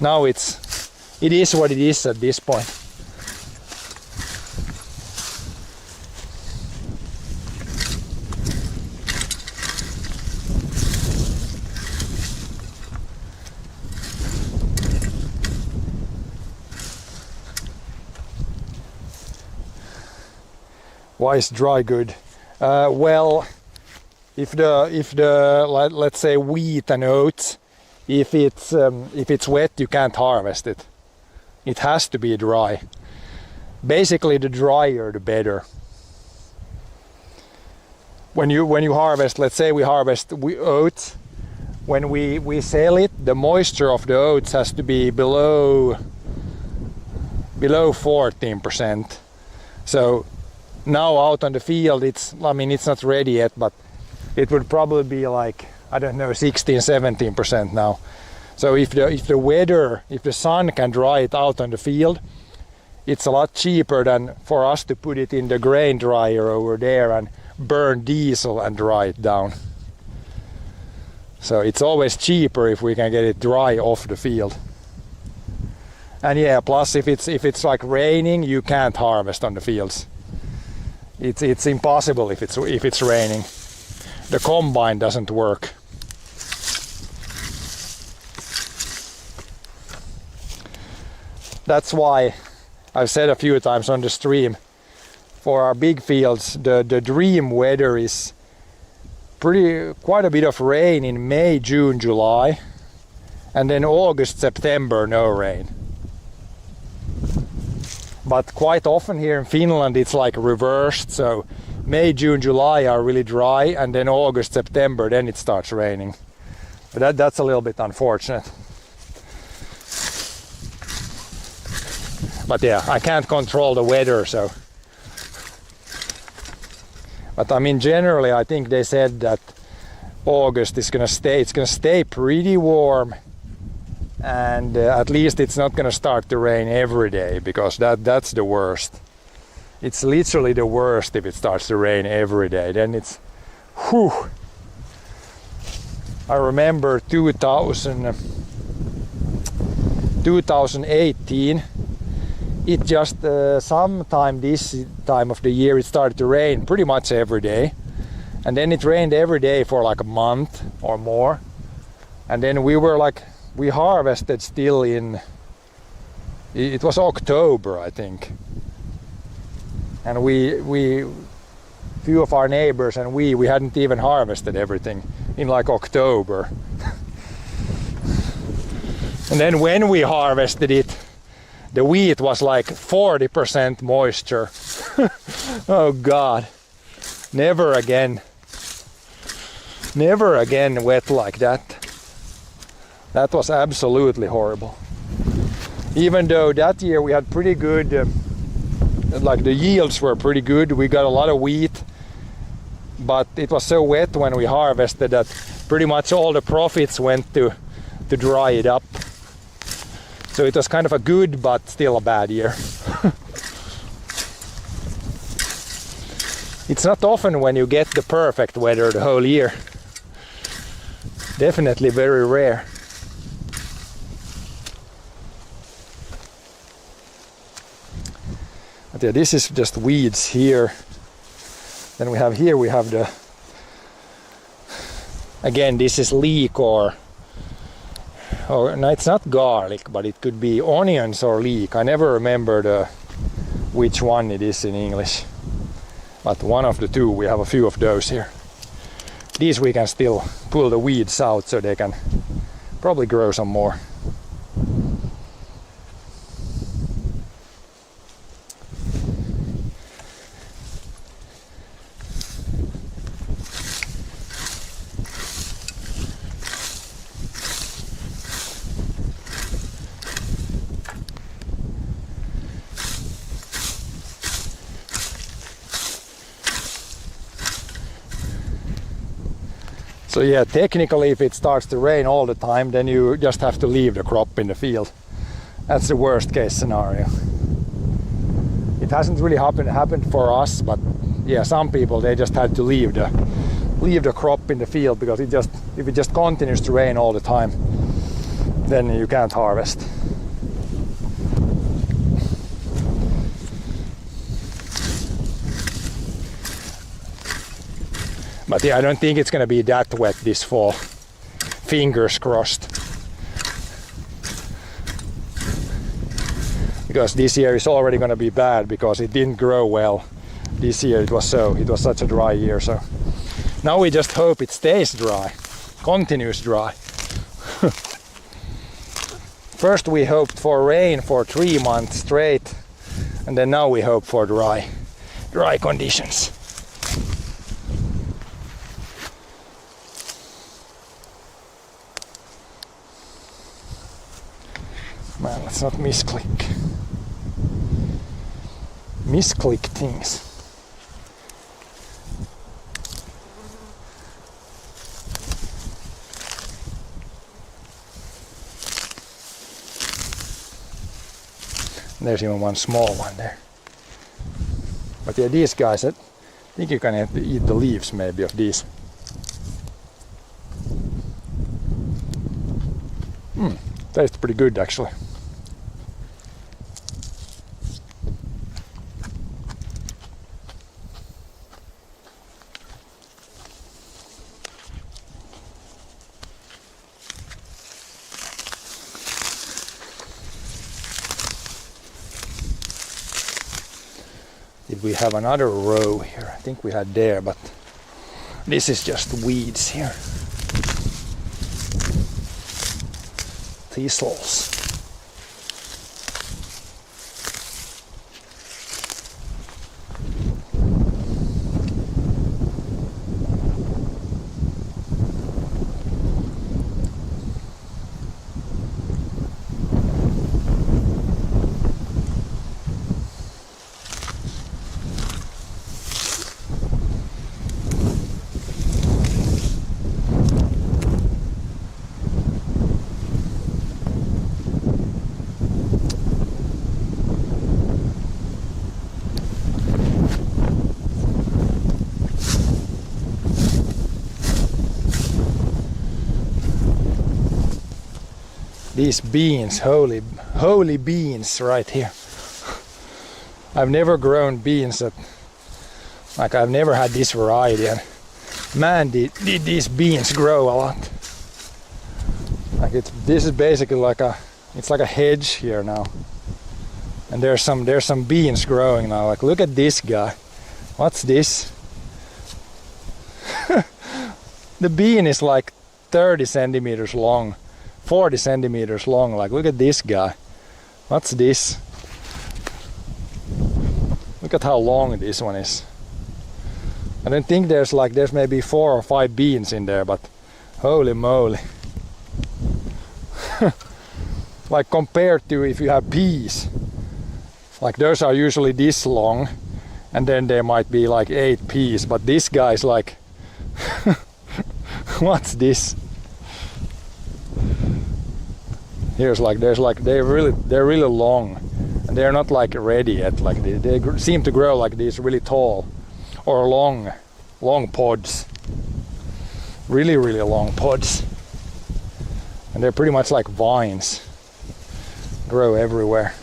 now it is what it is at this point. Why is dry good? Well, if the let's say wheat and oats, if it's wet, you can't harvest it. It has to be dry. Basically, the drier the better. When you harvest, let's say we harvest oats, when we sell it, the moisture of the oats has to be below 14%. So now out on the field, it's not ready yet, but it would probably be like, I don't know, 16-17% now. So if the sun can dry it out on the field, it's a lot cheaper than for us to put it in the grain dryer over there and burn diesel and dry it down. So it's always cheaper if we can get it dry off the field. And yeah, plus if it's like raining, you can't harvest on the fields. It's impossible if it's raining. The combine doesn't work. That's why I've said a few times on the stream, for our big fields, the dream weather is quite a bit of rain in May, June, July, and then August, September, no rain. But quite often here in Finland it's like reversed, so May, June, July are really dry, and then August, September, then it starts raining. But that's a little bit unfortunate. But yeah, I can't control the weather, so. But I mean, generally I think they said that August is gonna stay pretty warm, and at least it's not gonna start to rain every day, because that's the worst. It's literally the worst if it starts to rain every day. Then it's whew. I remember 2018, it just sometime this time of the year it started to rain pretty much every day, and then it rained every day for like a month or more, and then we harvested still in, it was October I think, and we few of our neighbors and we hadn't even harvested everything in like October. And then when we harvested it, the wheat was like 40% moisture. Oh God, never again wet like that. That was absolutely horrible. Even though that year we had pretty good, like the yields were pretty good, we got a lot of wheat, but it was so wet when we harvested that pretty much all the profits went to dry it up. So it was kind of a good but still a bad year. It's not often when you get the perfect weather the whole year. Definitely very rare. But yeah, this is just weeds here. Then we have the, again, this is leek or no, it's not garlic, but it could be onions or leek. I never remember which one it is in English. But one of the two, we have a few of those here. These we can still pull the weeds out so they can probably grow some more. So yeah, technically if it starts to rain all the time, then you just have to leave the crop in the field. That's the worst case scenario. It hasn't really happened for us, but yeah, some people, they just had to leave the crop in the field, because if it just continues to rain all the time, then you can't harvest. But yeah, I don't think it's gonna be that wet this fall. Fingers crossed. Because this year is already gonna be bad because it didn't grow well. This year it was such a dry year, so now we just hope it stays dry, continues dry. First we hoped for rain for 3 months straight, and then now we hope for dry conditions. Man, let's not misclick things. There's even one small one there. But yeah, these guys, I think you can have to eat the leaves maybe of these. Tastes pretty good actually. Did we have another row here? I think we had there, but this is just weeds here. thistles. These beans, holy beans right here. I've never grown beans that, like I've never had this variety, and man did these beans grow a lot. Like this is basically like it's like a hedge here now. And there's some beans growing now. Like look at this guy. What's this? The bean is like 30 centimeters long. 40 centimeters long. Like look at this guy. What's this? Look at how long this one is. I don't think there's maybe 4 or 5 beans in there, but holy moly. Like compared to if you have peas, like those are usually this long, and then there might be like 8 peas, but this guy's like what's this? They're really long, and they're not like ready yet. Like they seem to grow like these really tall or long pods, really long pods, and they're pretty much like vines, grow everywhere.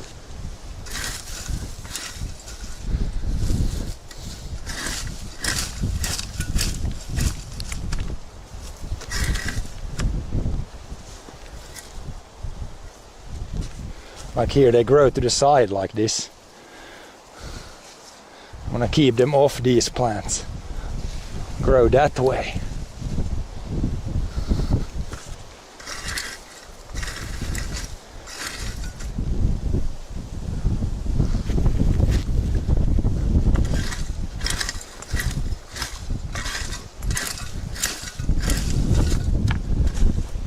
Like here they grow to the side like this. I'm gonna keep them off these plants. Grow that way.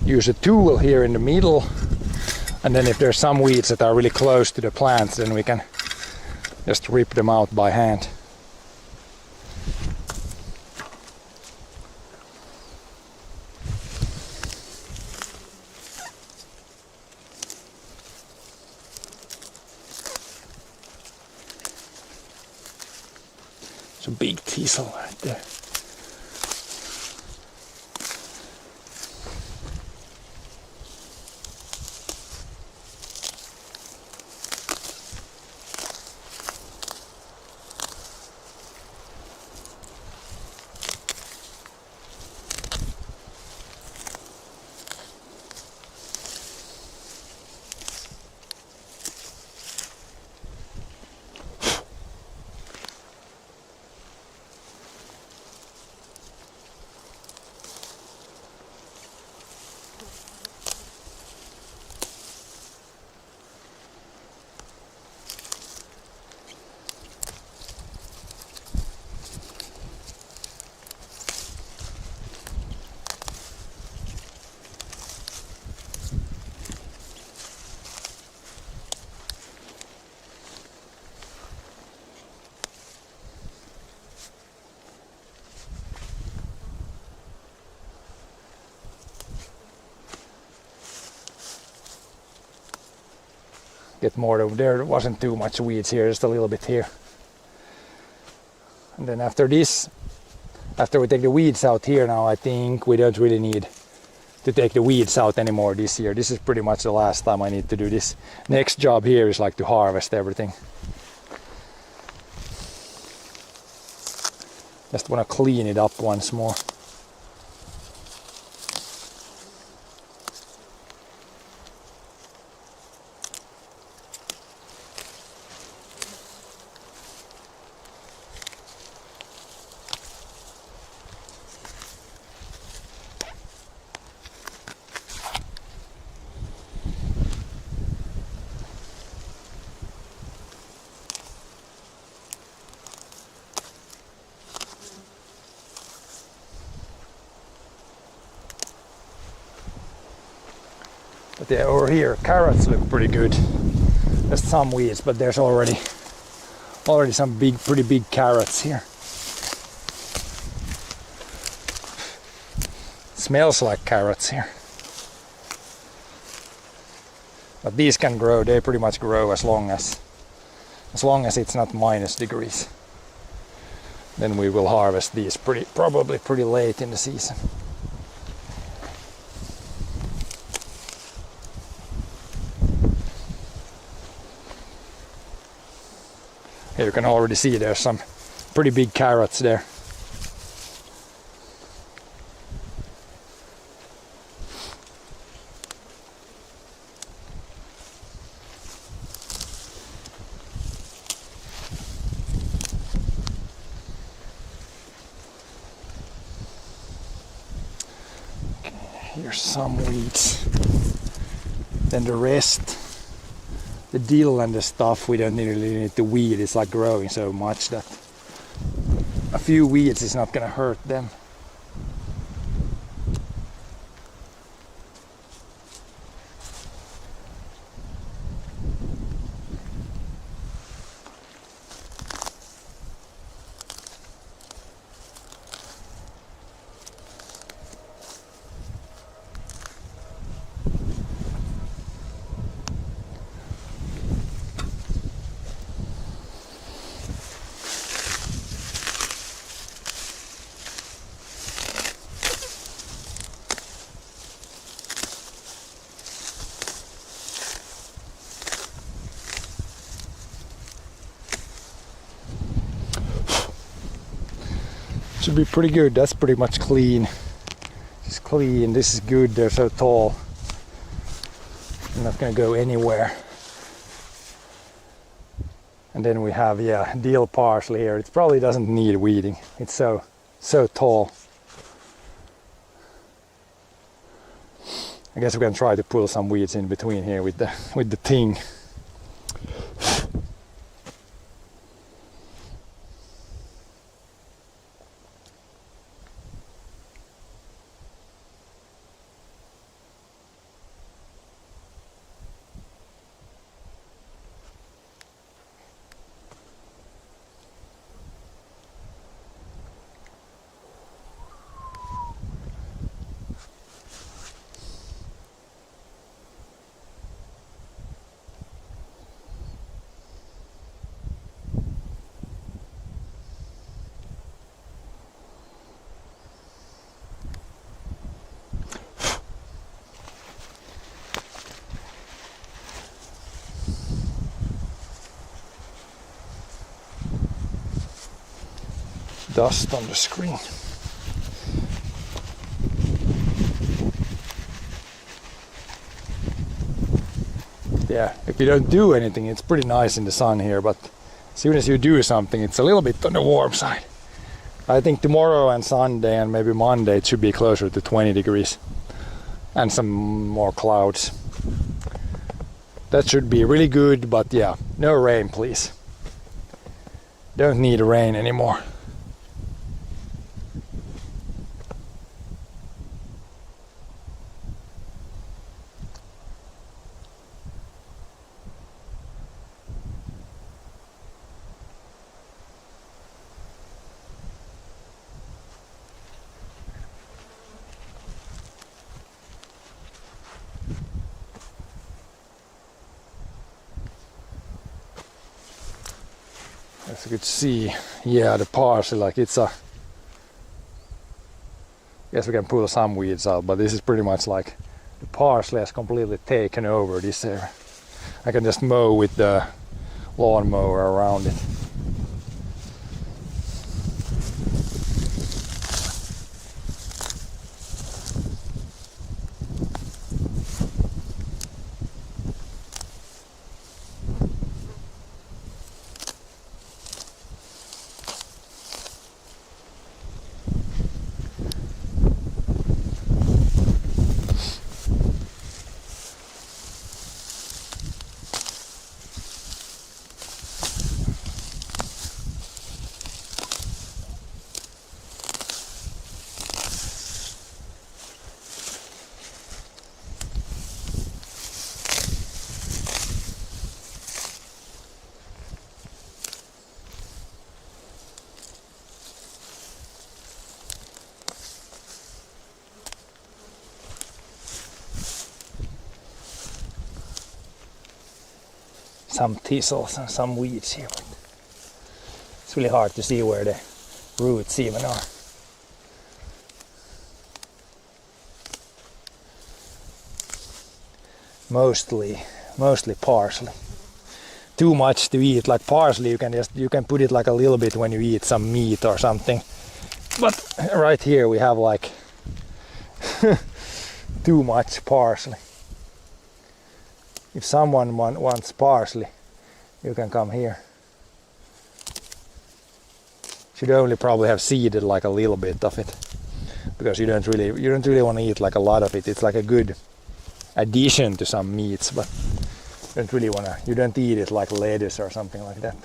Use a tool here in the middle. And then if there's some weeds that are really close to the plants, then we can just rip them out by hand. It's a big thistle right there. Get more of there wasn't too much weeds here, just a little bit here. And then after this, after we take the weeds out here now, I think we don't really need to take the weeds out anymore this year. This is pretty much the last time I need to do this. Next job here is like to harvest everything. Just want to clean it up once more. But yeah, over here, carrots look pretty good. There's some weeds, but there's already some pretty big carrots here. Smells like carrots here. But these can grow, they pretty much grow as long as it's not minus degrees. Then we will harvest these probably pretty late in the season. Here you can already see there's some pretty big carrots there. Here's some weeds. Then the rest, the dill and the stuff, we don't really need to weed. It's like growing so much that a few weeds is not gonna hurt them. Should be pretty good. That's pretty much clean. It's clean. This is good. They're so tall. They're not gonna go anywhere. And then we have, yeah, dill parsley here. It probably doesn't need weeding. It's so tall. I guess we can try to pull some weeds in between here with the thing. Dust on the screen. Yeah, if you don't do anything, it's pretty nice in the sun here, but as soon as you do something, it's a little bit on the warm side. I think tomorrow and Sunday and maybe Monday it should be closer to 20 degrees and some more clouds. That should be really good, but yeah, no rain please. Don't need rain anymore. As you could see, yeah, the parsley, like it's a... Yes, we can pull some weeds out, but this is pretty much like the parsley has completely taken over this area. I can just mow with the lawnmower around it. some thistles and some weeds here. But it's really hard to see where the roots even are. Mostly parsley. Too much to eat. Like parsley, you can put it like a little bit when you eat some meat or something. But right here we have like too much parsley. If someone wants parsley, you can come here. Should only probably have seeded like a little bit of it, because you don't really want to eat like a lot of it. It's like a good addition to some meats, but you don't eat it like lettuce or something like that.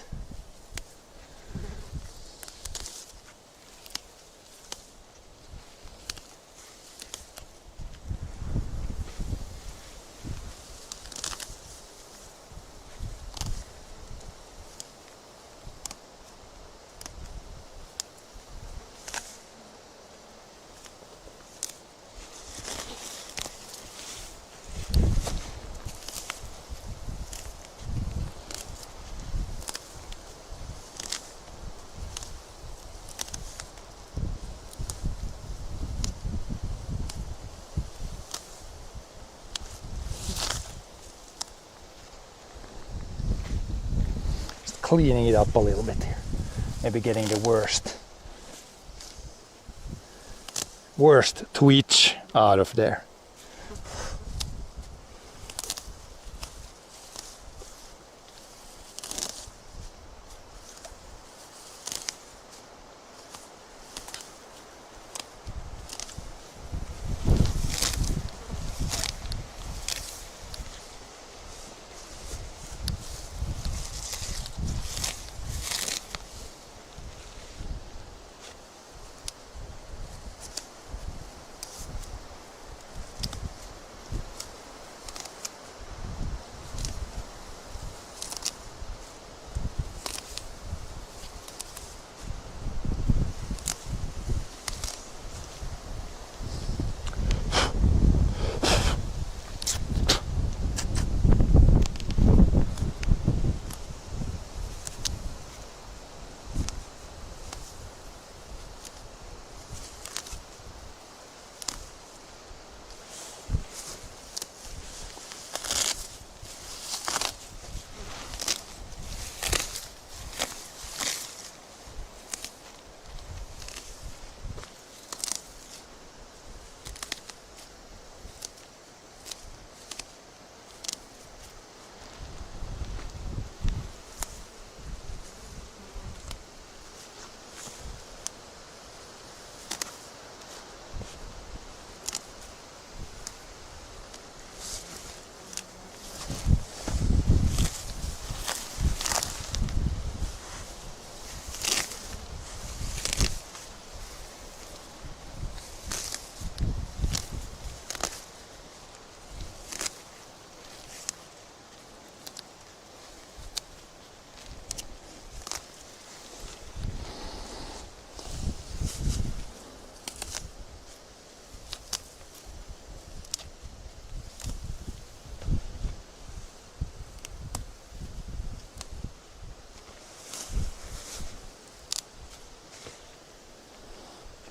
Cleaning it up a little bit here. Maybe getting the worst twitch out of there.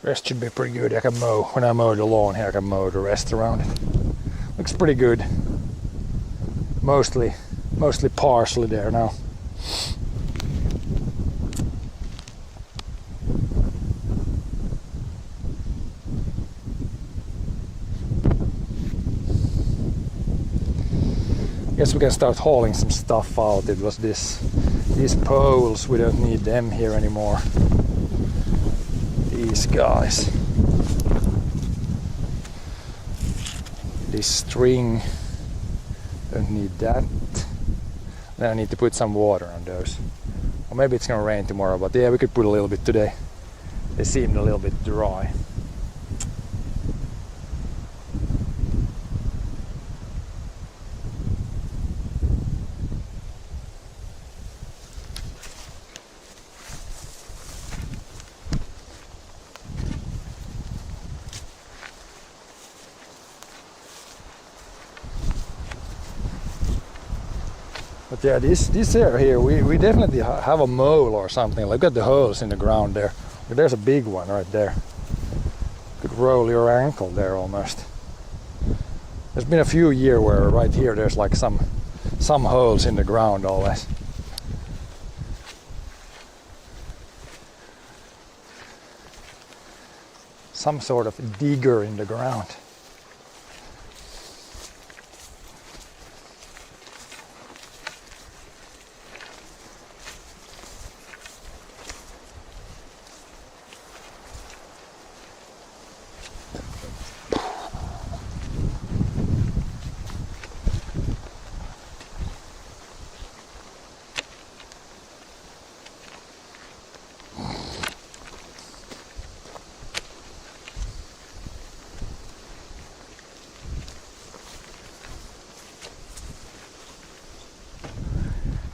Rest should be pretty good. I can mow, when I mow the lawn here, I can mow the rest around it. Looks pretty good. Mostly parsley there now. Guess we can start hauling some stuff out. It was these poles, we don't need them here anymore. These guys. This string, don't need that. Then I need to put some water on those. Or maybe it's gonna rain tomorrow, but yeah, we could put a little bit today. They seemed a little bit dry. But yeah, this area here, we definitely have a mole or something. Look at the holes in the ground there. There's a big one right there. Could roll your ankle there almost. There's been a few years where right here there's like some holes in the ground always. Some sort of digger in the ground.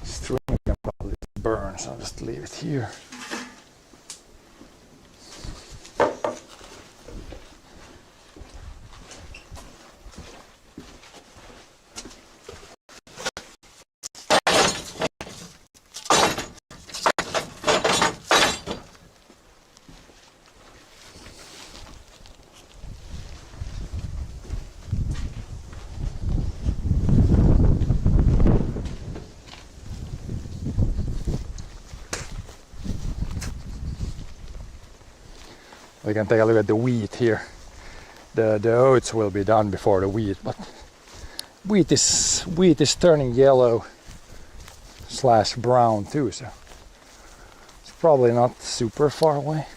String can probably burn, so I'll just leave it here. We can take a look at the wheat here. The oats will be done before the wheat, but wheat is turning yellow / brown too, so it's probably not super far away.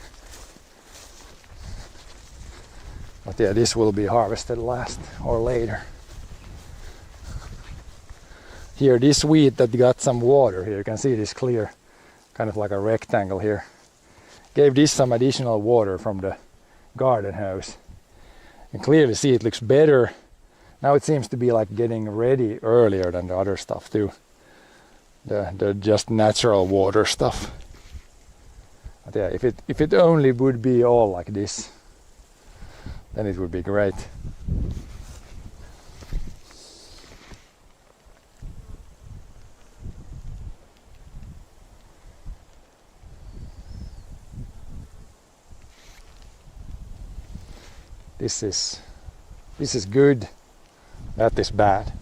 But yeah, this will be harvested last or later. Here, this wheat that got some water here, you can see this clear, kind of like a rectangle here. Gave this some additional water from the garden hose. You can clearly see it looks better. Now it seems to be like getting ready earlier than the other stuff too. The just natural water stuff. But yeah, if it only would be all like this, then it would be great. This is good. That is bad.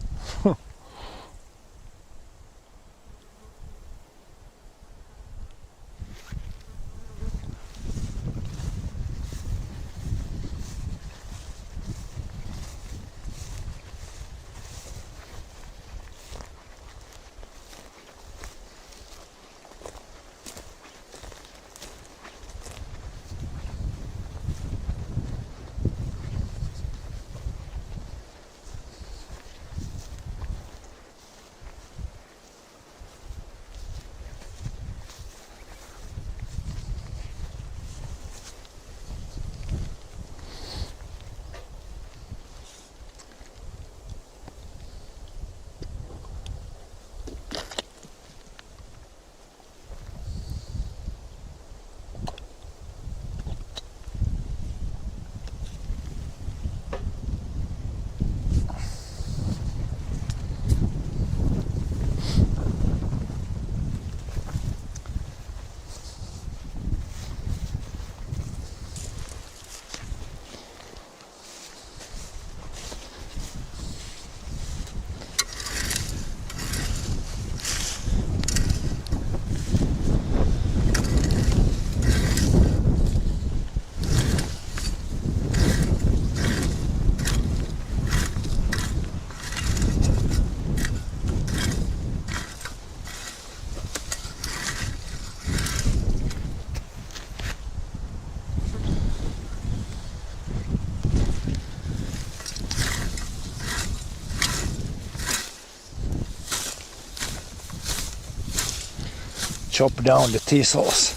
Chop down the thistles.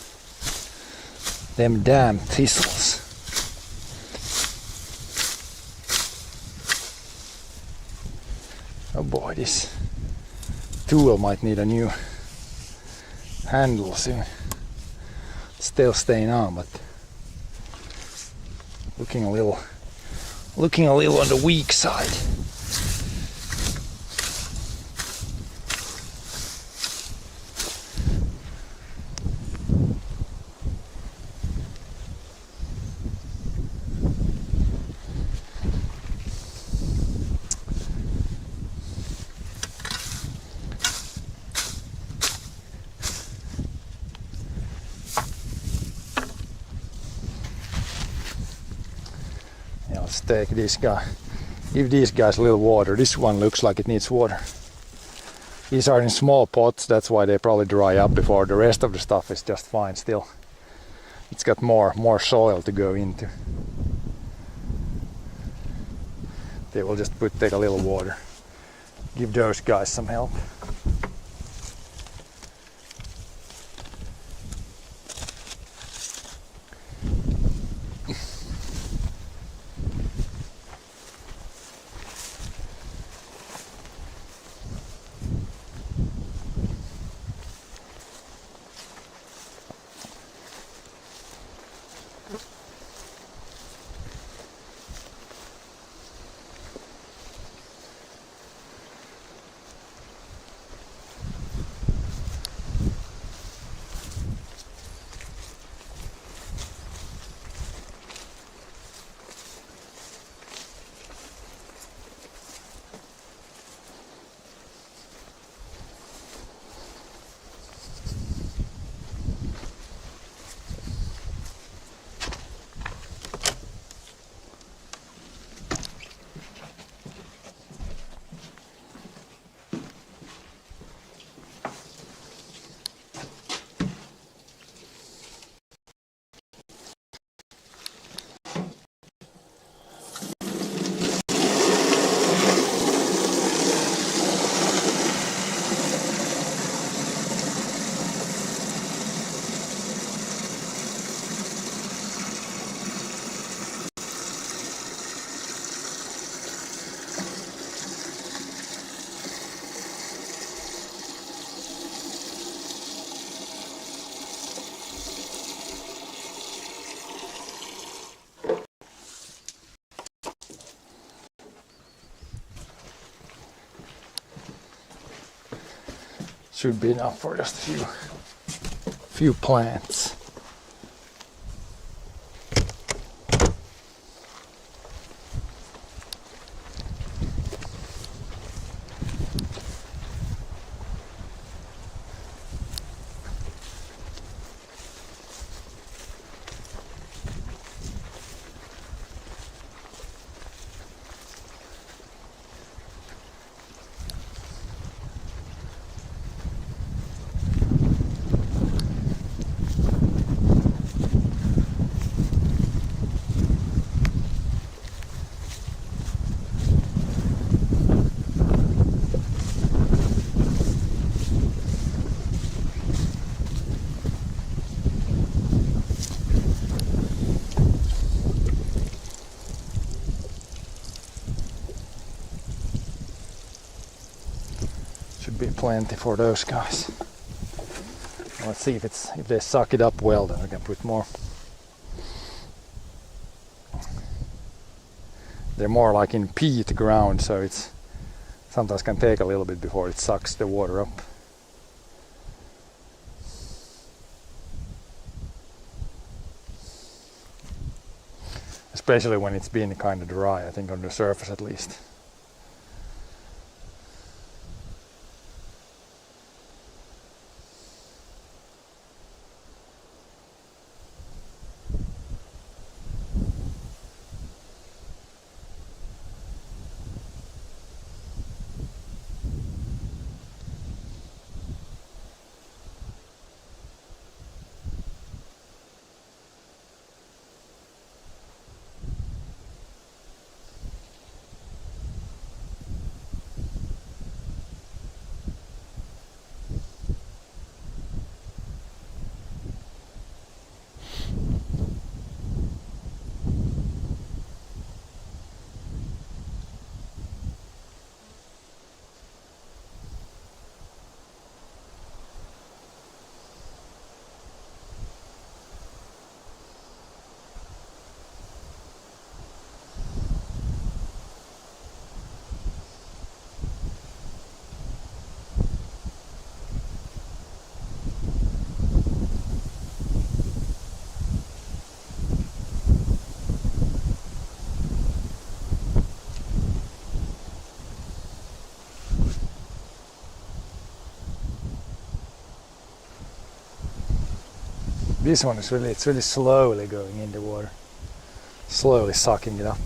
Them damn thistles. Oh boy, this tool might need a new handle soon. Still staying on, but looking a little on the weak side. Let's take this guy. Give these guys a little water. This one looks like it needs water. These are in small pots, that's why they probably dry up before the rest of the stuff is just fine still. It's got more soil to go into. They will just take a little water. Give those guys some help. Should be enough for just a few plants. Should be plenty for those guys. Let's see if they suck it up well, then we can put more. They're more like in peat ground, so it's sometimes can take a little bit before it sucks the water up. Especially when it's been kind of dry, I think on the surface at least. This one is really, it's really slowly going in the water, slowly sucking it up.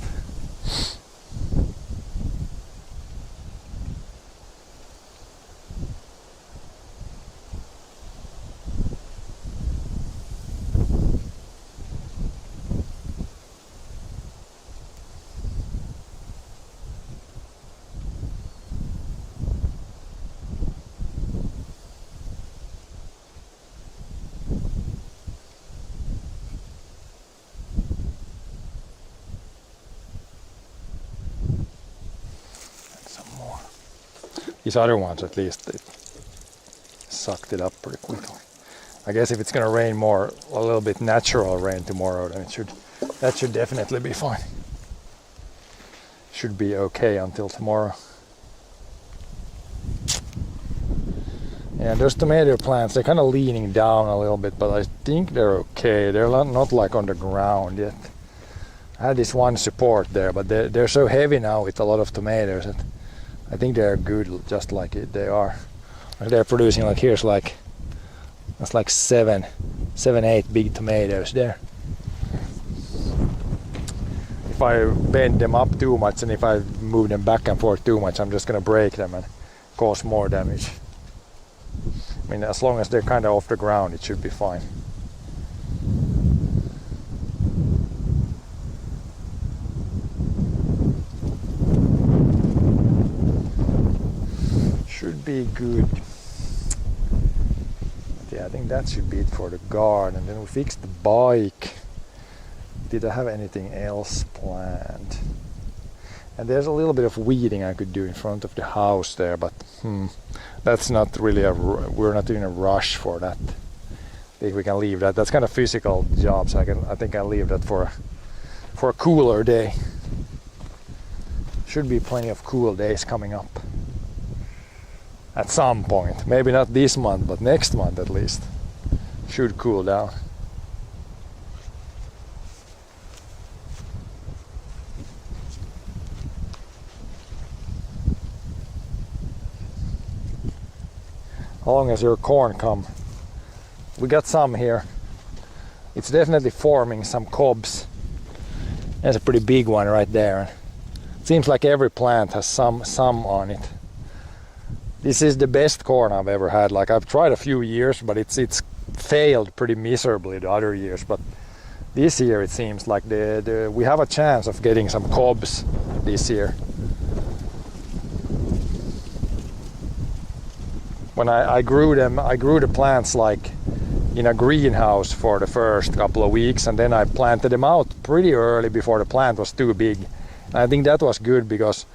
These other ones, at least, it sucked it up pretty quickly. I guess if it's gonna rain more, a little bit natural rain tomorrow, then that should definitely be fine. Should be okay until tomorrow. Yeah, those tomato plants, they're kind of leaning down a little bit, but I think they're okay. They're not like on the ground yet. I had this one support there, but they're so heavy now with a lot of tomatoes that I think they're good just like they are. They're producing, like, here's like, that's like 7, 8 big tomatoes there. If I bend them up too much and if I move them back and forth too much, I'm just gonna break them and cause more damage. I mean, as long as they're kind of off the ground, it should be fine. Should be good. But yeah, I think that should be it for the garden. And then we fixed the bike. Did I have anything else planned? And there's a little bit of weeding I could do in front of the house there, but that's not really we're not in a rush for that. I think we can leave that. That's kind of physical job, so I think I'll leave that for a cooler day. Should be plenty of cool days coming up. At some point. Maybe not this month, but next month at least. Should cool down. How long has your corn come? We got some here. It's definitely forming some cobs. There's a pretty big one right there. It seems like every plant has some on it. This is the best corn I've ever had. Like, I've tried a few years, but it's failed pretty miserably the other years. But this year it seems like we have a chance of getting some cobs this year. When I grew the plants like in a greenhouse for the first couple of weeks, and then I planted them out pretty early before the plant was too big. And I think that was good because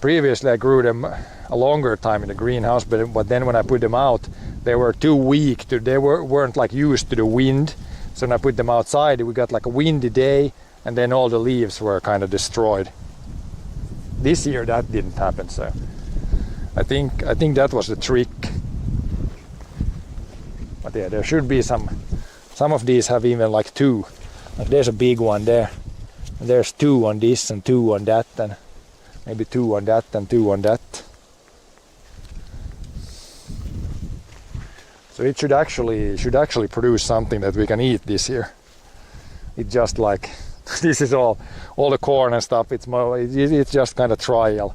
previously I grew them a longer time in the greenhouse, but then when I put them out, they were too weak. They weren't like used to the wind. So when I put them outside, we got like a windy day, and then all the leaves were kind of destroyed. This year that didn't happen, so I think that was the trick. But yeah, there should be some of these have even like 2. Like, there's a big one there. And there's 2 on this and 2 on that, and maybe 2 on that and 2 on that. So it should actually produce something that we can eat this year. It's just like this is all the corn and stuff. It's just kind of trial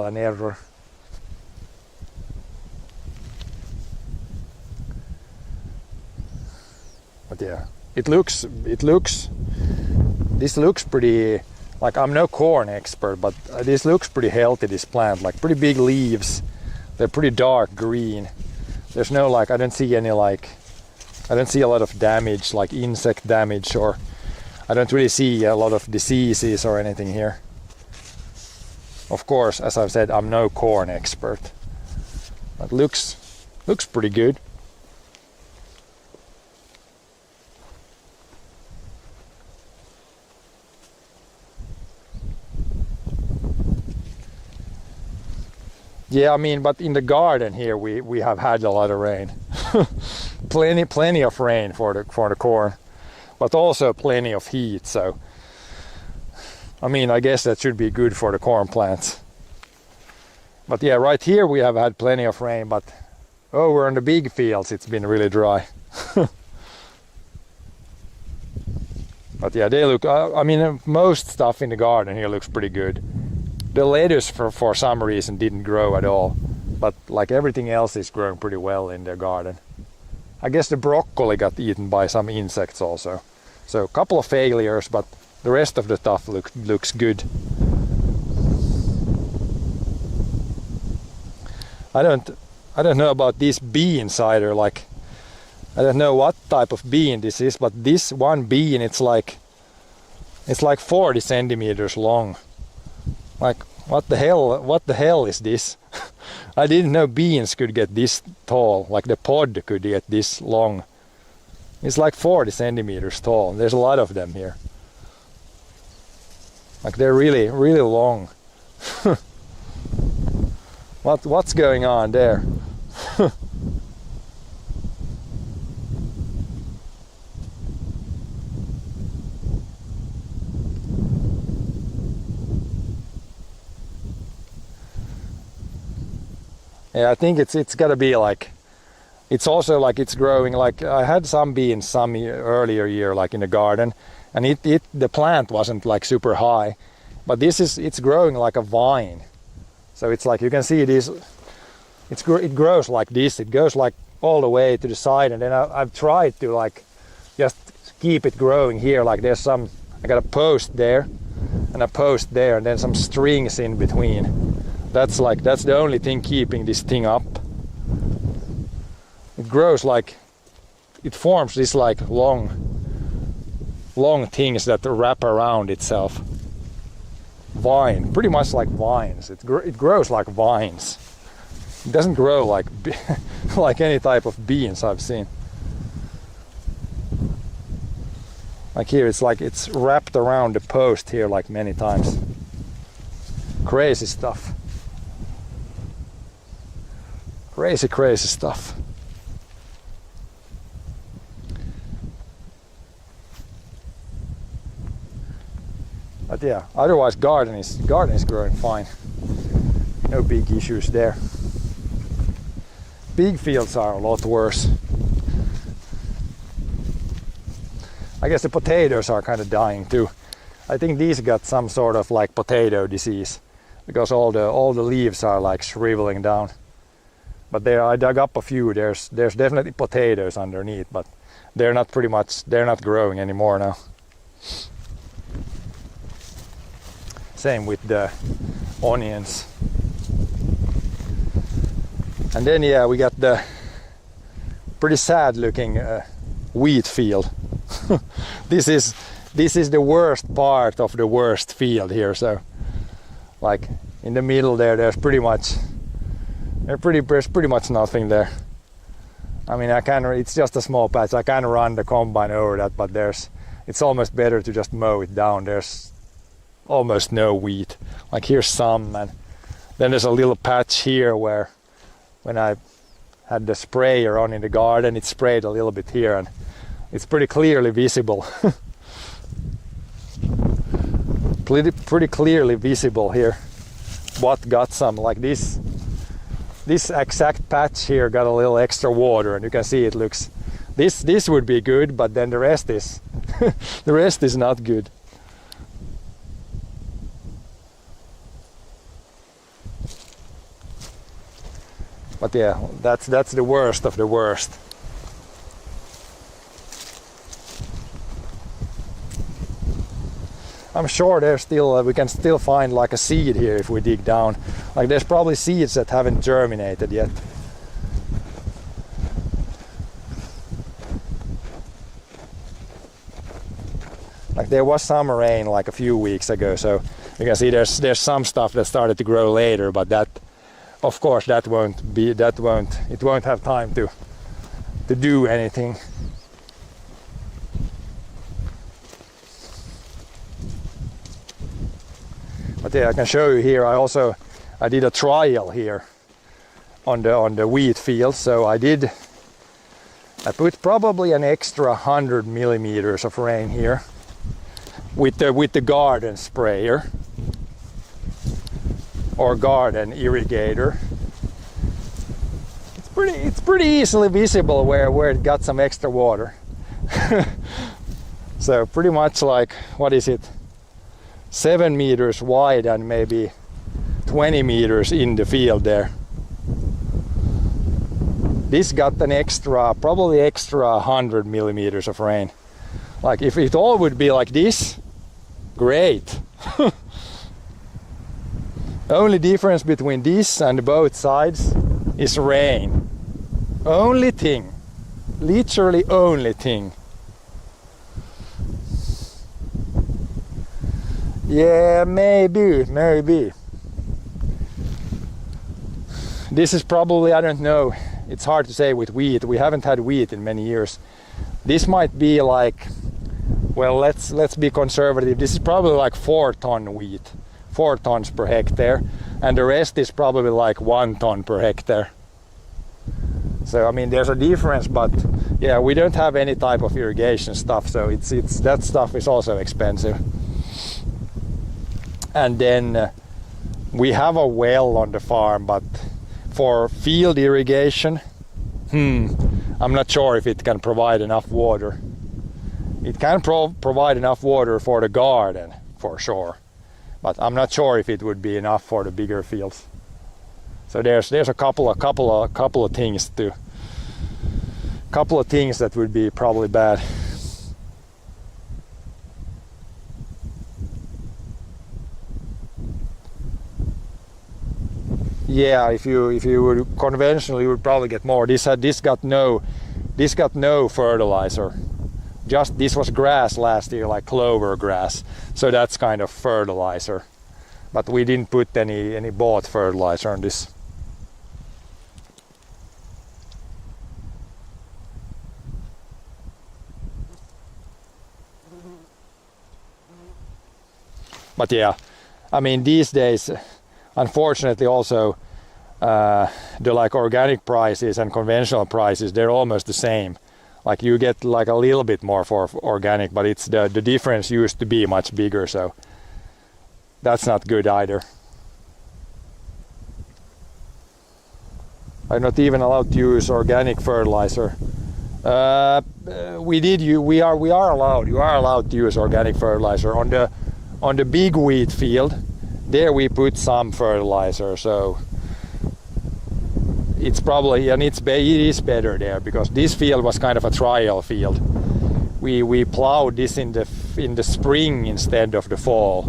and error. But yeah, this looks pretty, like, I'm no corn expert, but this looks pretty healthy, this plant. Like, pretty big leaves. They're pretty dark green. There's no, like, I don't see a lot of damage, like insect damage, or I don't really see a lot of diseases or anything here. Of course, as I've said, I'm no corn expert. But looks pretty good. Yeah, I mean, but in the garden here we have had a lot of rain. plenty of rain for the corn, but also plenty of heat. So, I mean, I guess that should be good for the corn plants. But yeah, right here we have had plenty of rain, but over on the big fields it's been really dry. But yeah, they look. I mean, most stuff in the garden here looks pretty good. The lettuce for some reason didn't grow at all, but like everything else is growing pretty well in the garden. I guess the broccoli got eaten by some insects also. So a couple of failures, but the rest of the stuff looks good. I don't know about this bean cider, like I don't know what type of bean this is, but this one bean it's like 40 centimeters long. Like, what the hell is this? I didn't know beans could get this tall, like the pod could get this long. It's like 40 centimeters tall. There's a lot of them here. Like they're really, really long. What's going on there? Yeah, I think it's got to be like, it's also like it's growing. Like I had some beans some earlier year, like in the garden, and the plant wasn't like super high, but it's growing like a vine. So it's like you can see it grows like this. It goes like all the way to the side, and then I've tried to like just keep it growing here. Like there's I got a post there, and a post there, and then some strings in between. That's the only thing keeping this thing up. It grows like, it forms this like long things that wrap around itself. Vine, pretty much like vines. It grows like vines. It doesn't grow like like any type of beans I've seen. Like here, it's wrapped around the post here like many times. Crazy stuff. Crazy stuff. But yeah, otherwise garden is growing fine. No big issues there. Big fields are a lot worse. I guess the potatoes are kind of dying too. I think these got some sort of like potato disease because all the leaves are like shriveling down. But there, I dug up a few. There's definitely potatoes underneath, but they're not growing anymore now. Same with the onions. And then yeah, we got the pretty sad looking wheat field. This is the worst part of the worst field here. So like in the middle there's pretty much nothing there. I mean, it's just a small patch. I can run the combine over that, but it's almost better to just mow it down. There's almost no wheat. Like here's some, and then there's a little patch here where when I had the sprayer on in the garden, it sprayed a little bit here, and it's pretty clearly visible. pretty clearly visible here what got some, like this exact patch here got a little extra water, and you can see it looks, this would be good, but then the rest is the rest is not good. But yeah, that's the worst of the worst. I'm sure there's still we can still find like a seed here if we dig down. Like there's probably seeds that haven't germinated yet. Like there was some rain like a few weeks ago, so you can see there's some stuff that started to grow later, but that, of course, it won't have time to do anything. But yeah, I can show you here. I did a trial here on the wheat field. So I put probably an extra 100 millimeters of rain here with the garden sprayer or garden irrigator. It's pretty easily visible where it got some extra water. So pretty much like, what is it? 7 meters wide and maybe 20 meters in the field there. This got an probably extra 100 millimeters of rain. Like if it all would be like this, great. Only difference between this and both sides is rain. Only thing. Literally only thing. Yeah, maybe. This is probably, I don't know, it's hard to say with wheat. We haven't had wheat in many years. This might be like, well, let's be conservative. This is probably like 4 ton wheat, 4 tons per hectare, and the rest is probably like 1 ton per hectare. So I mean, there's a difference, but yeah, we don't have any type of irrigation stuff, so it's that stuff is also expensive. And then we have a well on the farm, but for field irrigation, I'm not sure if it can provide enough water. It can provide enough water for the garden, for sure, but I'm not sure if it would be enough for the bigger fields. So there's a couple of things that would be probably bad. Yeah, if you would conventionally, you would probably get more. This got no fertilizer. Just this was grass last year, like clover grass. So that's kind of fertilizer. But we didn't put any bought fertilizer on this. But yeah, I mean, these days, unfortunately, also the like organic prices and conventional prices, they're almost the same. Like you get like a little bit more for organic, but it's the difference used to be much bigger, so that's not good either. I'm not even allowed to use organic fertilizer. We are allowed to use organic fertilizer on the big wheat field. There we put some fertilizer, so it's probably, and it is better there, because this field was kind of a trial field. We plowed this in the spring instead of the fall,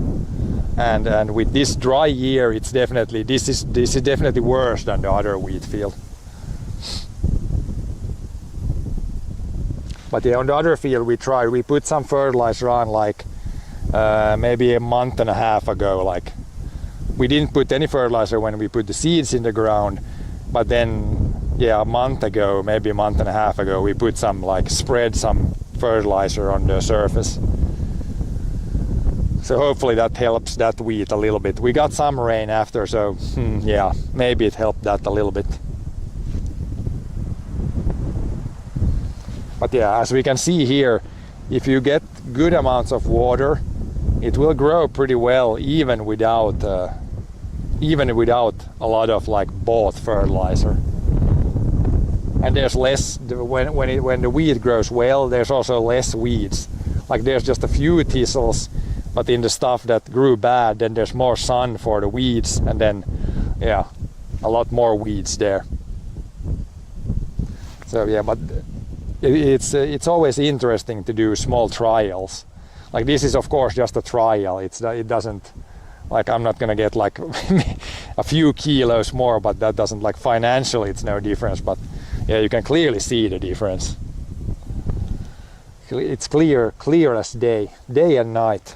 and with this dry year, it's definitely this is definitely worse than the other wheat field. But yeah, on the other field we put some fertilizer on like maybe a month and a half ago. Like we didn't put any fertilizer when we put the seeds in the ground, but then yeah, a month ago, maybe a month and a half ago, we put spread some fertilizer on the surface. So hopefully that helps that wheat a little bit. We got some rain after, so yeah, maybe it helped that a little bit. But yeah, as we can see here, if you get good amounts of water, it will grow pretty well even without a lot of like bought fertilizer. And there's less when the wheat grows well. There's also less weeds. Like there's just a few thistles, but in the stuff that grew bad, then there's more sun for the weeds, and then yeah, a lot more weeds there. So yeah, but it's always interesting to do small trials. Like this is of course just a trial. It doesn't, like I'm not gonna get like a few kilos more, but that doesn't, like financially it's no difference, but yeah, you can clearly see the difference. It's clear as day and night.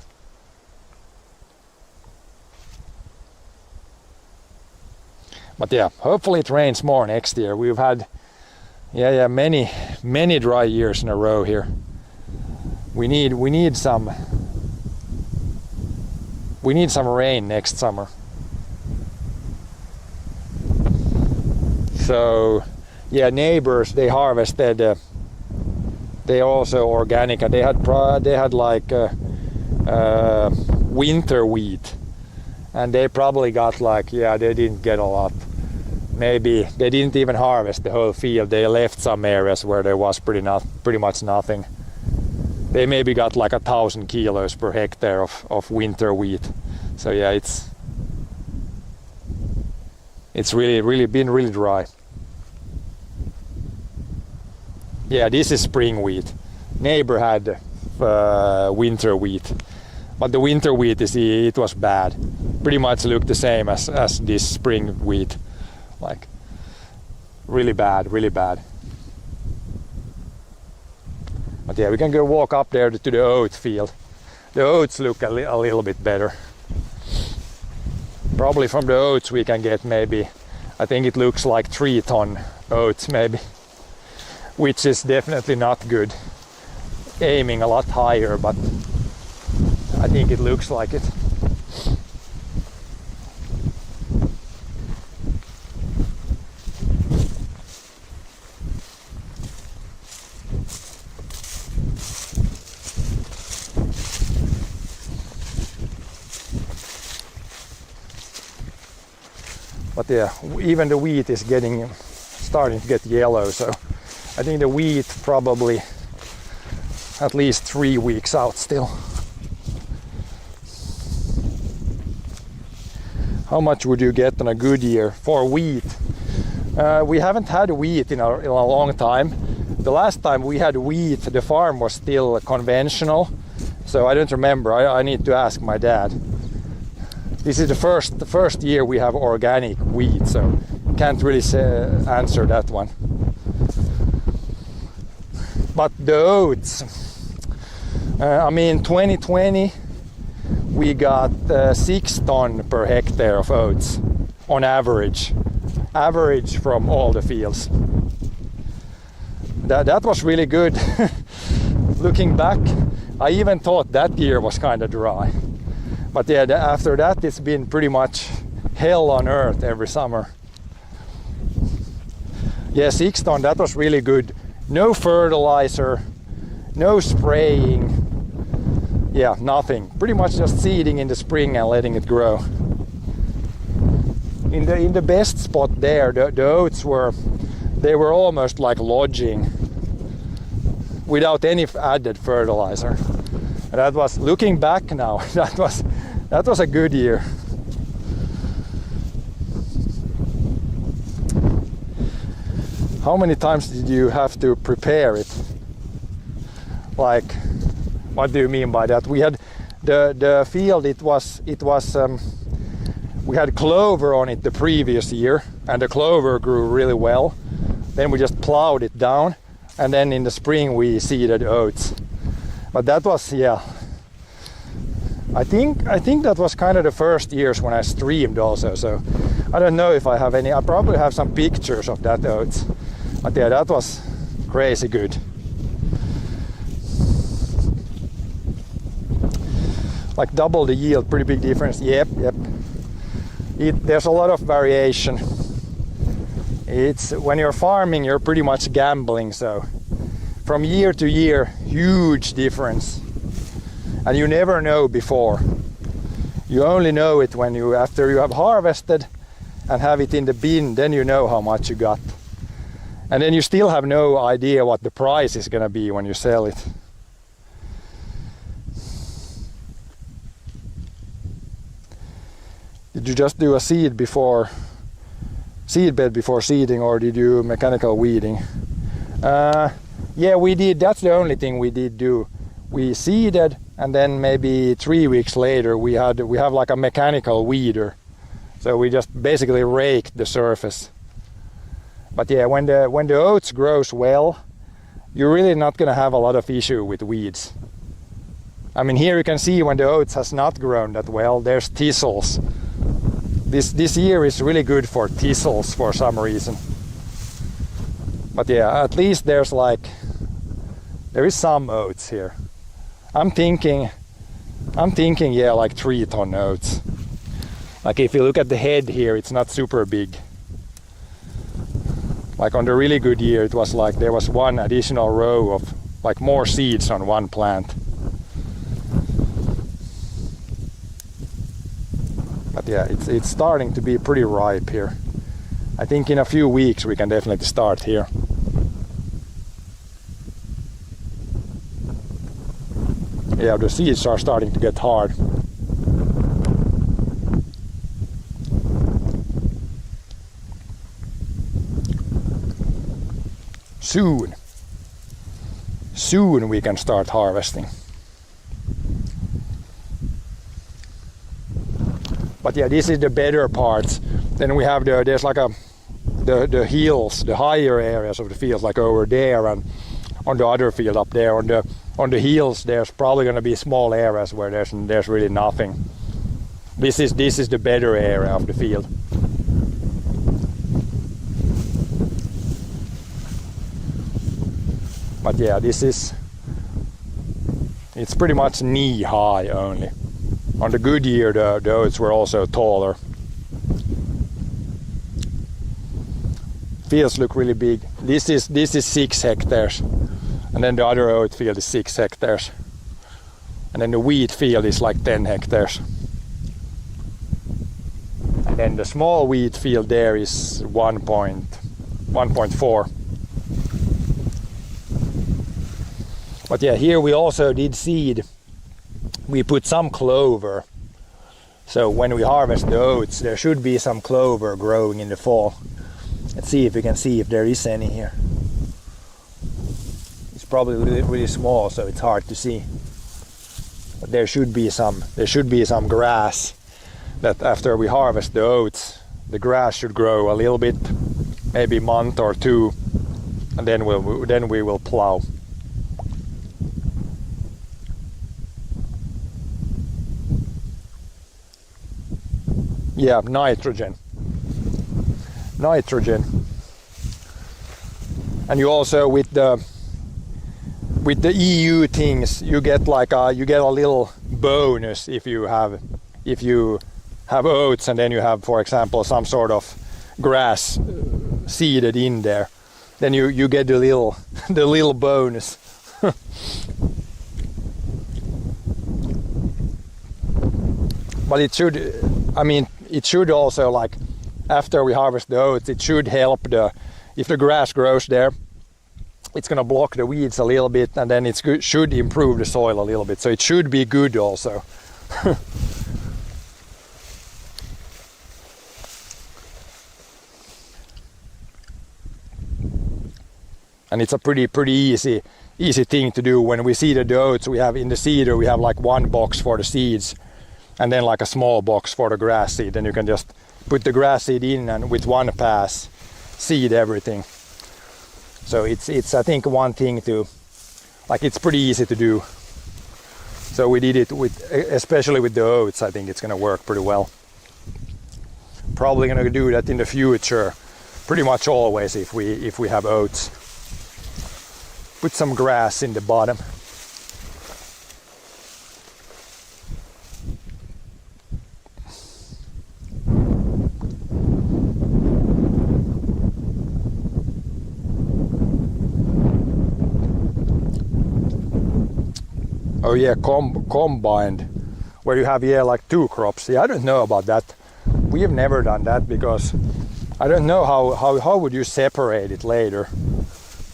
But yeah, hopefully it rains more next year. We've had many dry years in a row here. We need some rain next summer. So yeah, neighbors, they harvested. They also organic, and they had like winter wheat, and they probably got like, yeah, they didn't get a lot. Maybe they didn't even harvest the whole field. They left some areas where there was pretty much nothing. They maybe got like 1,000 kilos per hectare of winter wheat. So yeah, it's really been really dry. Yeah, this is spring wheat. Neighbor had winter wheat, but the winter wheat, it was bad. Pretty much looked the same as this spring wheat. Like really bad. But yeah, we can go walk up there to the oat field. The oats look a little bit better. Probably from the oats we can get maybe I think it looks like 3-ton oats maybe, which is definitely not good. Aiming a lot higher, but I think it looks like it. But yeah, even the wheat is starting to get yellow, so I think the wheat probably at least 3 weeks out still. How much would you get on a good year for wheat? We haven't had wheat in a long time. The last time we had wheat, the farm was still conventional, so I don't remember. I need to ask my dad. This is the first year we have organic wheat, so can't really answer that one. But the oats, I mean 2020 we got 6 ton per hectare of oats on average from all the fields. That was really good. Looking back, I even thought that year was kind of dry. But yeah, after that it's been pretty much hell on earth every summer. Yeah, 6 ton, that was really good. No fertilizer, no spraying. Yeah, nothing. Pretty much just seeding in the spring and letting it grow. In the best spot there, the oats were almost like lodging without any added fertilizer. And that was, looking back now, that was a good year. How many times did you have to prepare it? Like, what do you mean by that? We had the field, we had clover on it the previous year, and the clover grew really well. Then we just plowed it down, and then in the spring we seeded oats. But that was, yeah, I think that was kind of the first years when I streamed also, so I don't know if I have any. I probably have some pictures of that oats, but yeah, that was crazy good. Like double the yield, pretty big difference. Yep. There's a lot of variation. It's when you're farming, you're pretty much gambling, so from year to year, huge difference. And you never know before. You only know it when after you have harvested and have it in the bin, then you know how much you got. And then you still have no idea what the price is gonna be when you sell it. Did you just do a seed bed before seeding, or did you do mechanical weeding? Yeah, we did. That's the only thing we did do. We seeded, and then maybe 3 weeks later we have like a mechanical weeder. So we just basically raked the surface. But yeah, when the oats grows well, you're really not gonna have a lot of issue with weeds. I mean, here you can see when the oats has not grown that well, there's thistles. This year is really good for thistles for some reason. But yeah, at least there is some oats here. I'm thinking, yeah, like 3 ton oats. Like if you look at the head here, it's not super big. Like on the really good year, it was like there was one additional row of like more seeds on one plant. But yeah, it's starting to be pretty ripe here. I think in a few weeks we can definitely start here. Yeah, the seeds are starting to get hard. Soon we can start harvesting. But yeah, this is the better parts. Then we have there's like the hills, the higher areas of the field, like over there, and on the other field up there. On the hills, there's probably going to be small areas where there's really nothing. This is the better area of the field. But yeah, it's pretty much knee high only. On the good year, the oats were also taller. Fields look really big. This is 6 hectares, and then the other oat field is 6 hectares, and then the wheat field is like 10 hectares. And then the small wheat field there is 1.4. But yeah, here we also did seed. We put some clover. So when we harvest the oats, there should be some clover growing in the fall. Let's see if we can see if there is any here. It's probably really small, so it's hard to see. But there should be some grass that after we harvest the oats, the grass should grow a little bit, maybe a month or two, and then we will plow. Yeah, nitrogen. And you also with the EU things, you get a little bonus if you have oats and then you have, for example, some sort of grass seeded in there. Then you get the little bonus. But it should also, like, after we harvest the oats, it should help if the grass grows there, it's gonna block the weeds a little bit, and then should improve the soil a little bit. So it should be good also. And it's a pretty easy thing to do. When we seeded the oats, we have in the seeder, we have like one box for the seeds, and then like a small box for the grass seed. Then you can just put the grass seed in and with one pass seed everything. So it's I think one thing it's pretty easy to do. So we did it especially with the oats. I think it's gonna work pretty well. Probably gonna do that in the future, pretty much always if we have oats. Put some grass in the bottom. Oh yeah, combined, where you have like 2 crops. Yeah, I don't know about that. We have never done that because I don't know how would you separate it later.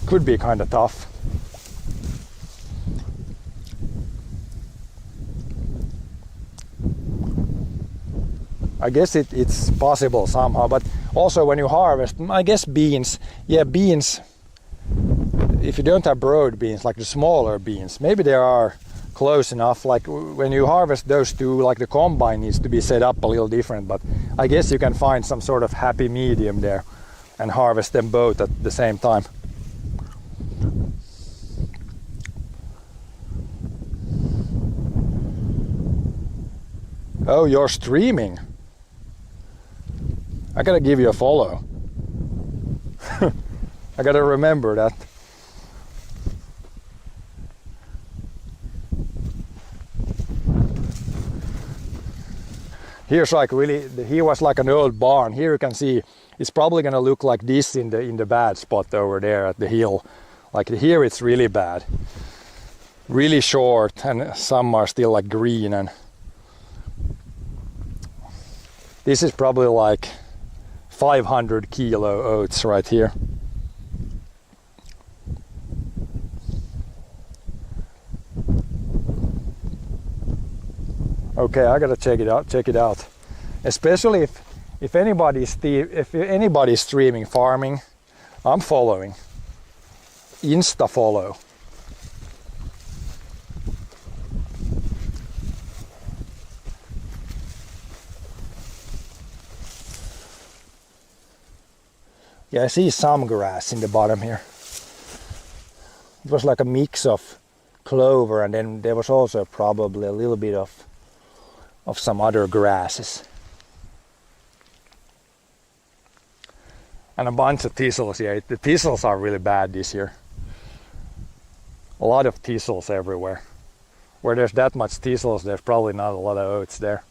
Could be kind of tough. I guess it's possible somehow, but also when you harvest, I guess beans, if you don't have broad beans, like the smaller beans, maybe they are close enough. Like when you harvest those two, like the combine needs to be set up a little different, but I guess you can find some sort of happy medium there and harvest them both at the same time. Oh, you're streaming. I gotta give you a follow. I gotta remember that. Here's like here was like an old barn. Here you can see it's probably gonna look like this in the bad spot over there at the hill. Like here it's really bad. Really short, and some are still like green, and this is probably like 500 kilo oats right here. Okay, I gotta check it out. Especially if anybody's streaming farming, I'm following. Insta follow. Yeah, I see some grass in the bottom here. It was like a mix of clover, and then there was also probably a little bit of some other grasses. And a bunch of thistles. Yeah, the thistles are really bad this year. a lot of thistles everywhere. Where there's that much thistles, there's probably not a lot of oats there.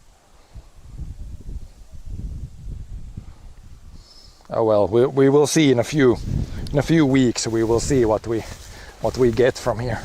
Oh well, we will see in a few weeks. We will see what we get from here.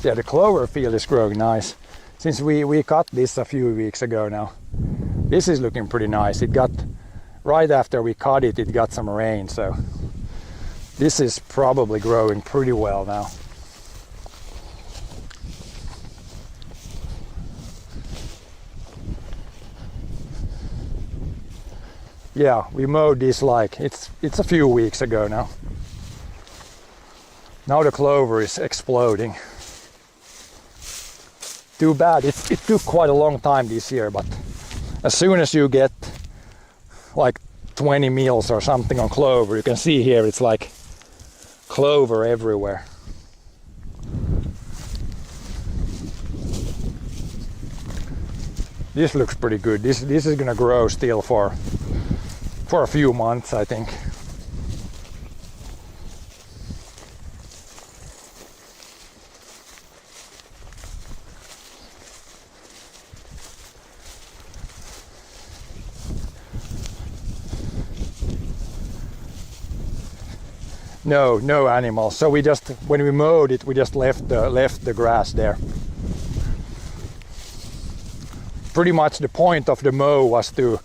Yeah, the clover field is growing nice. Since we cut this a few weeks ago now, this is looking pretty nice. It got, right after we cut it, it got some rain, so this is probably growing pretty well now. Yeah, we mowed this like, it's a few weeks ago now. Now the clover is exploding. Too bad, it took quite a long time this year, but as soon as you get like 20 meals or something on clover, you can see here it's like clover everywhere. This looks pretty good. This is gonna grow still for a few months, I think. No animals. So we just, when we mowed it, we just left the grass there. Pretty much the point of the mow was to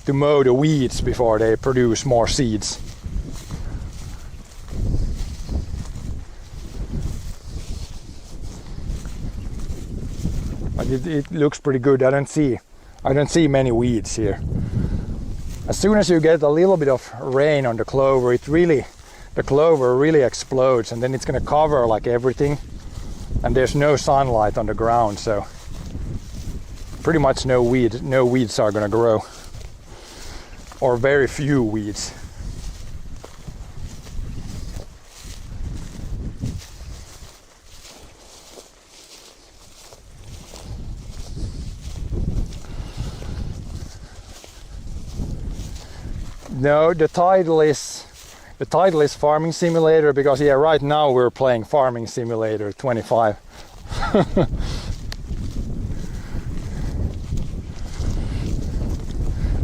mow the weeds before they produce more seeds. But it looks pretty good. I don't see many weeds here. As soon as you get a little bit of rain on the clover, the clover really explodes, and then it's going to cover like everything, and there's no sunlight on the ground, so pretty much no weeds are going to grow, or very few weeds. No, the title is Farming Simulator, because yeah, right now we're playing Farming Simulator 25.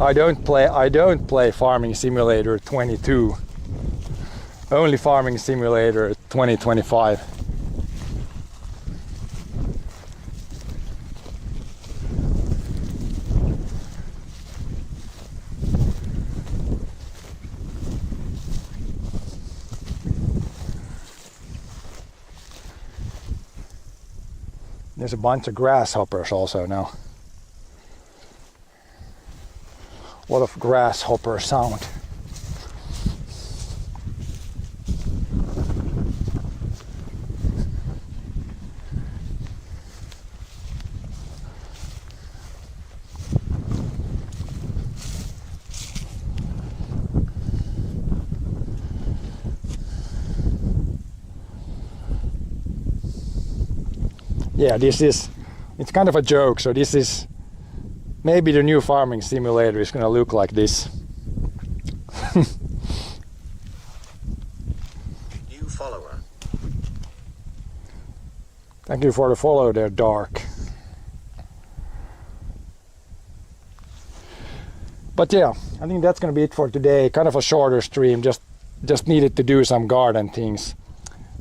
I don't play Farming Simulator 22. Only Farming Simulator 2025. There's a bunch of grasshoppers also now. A lot of grasshopper sound. Yeah, it's kind of a joke, so this is maybe the new Farming Simulator is gonna look like this. New follower. Thank you for the follow there, Dark. But yeah, I think that's gonna be it for today. Kind of a shorter stream, just needed to do some garden things.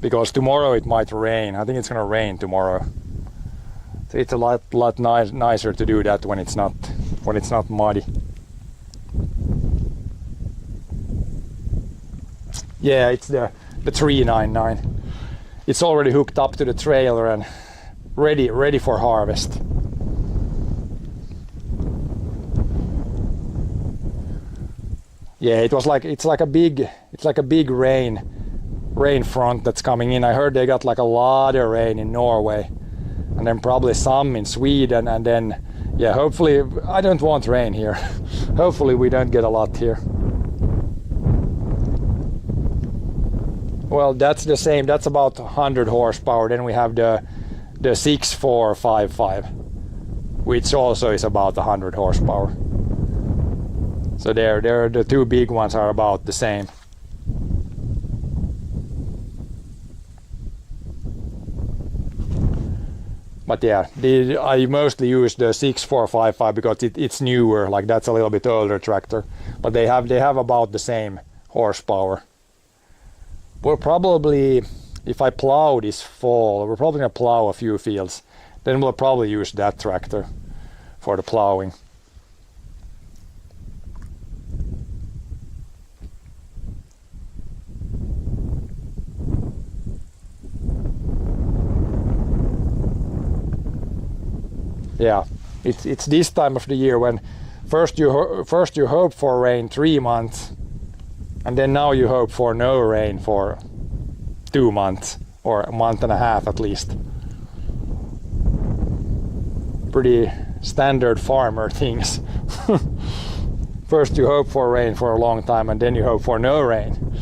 because tomorrow it might rain. I think it's gonna rain tomorrow. So it's a lot nicer to do that when it's not muddy. Yeah, it's the 399. It's already hooked up to the trailer and ready for harvest. Yeah, it's like a big rain front that's coming in. I heard they got like a lot of rain in Norway, and then probably some in Sweden, and then yeah, hopefully I don't want rain here. Hopefully we don't get a lot here. Well, that's the same. That's about 100 horsepower. Then we have the 6455, which also is about 100 horsepower. So they're the two big ones are about the same. But yeah, I mostly use the 6455 because it's newer. Like that's a little bit older tractor, but they have about the same horsepower. We're probably, if I plow this fall, we're probably gonna plow a few fields. Then we'll probably use that tractor for the plowing. Yeah, it's this time of the year when first you hope for rain 3 months, and then now you hope for no rain for 2 months or a month and a half at least. Pretty standard farmer things. First you hope for rain for a long time, and then you hope for no rain.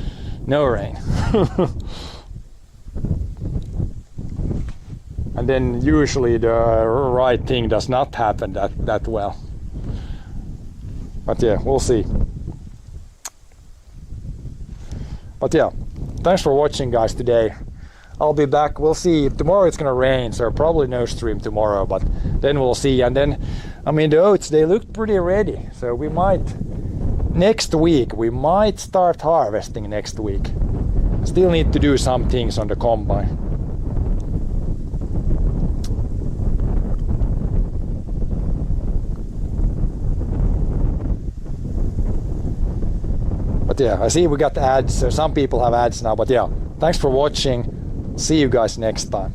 No rain. And then usually the right thing does not happen that well. But yeah, we'll see. But yeah, thanks for watching guys today. I'll be back. We'll see. Tomorrow it's gonna rain, so probably no stream tomorrow, but then we'll see. And then, I mean, the oats, they look pretty ready. So we might, next week, we might start harvesting next week. Still need to do some things on the combine. But yeah, I see we got ads, so some people have ads now, but yeah, thanks for watching. See you guys next time.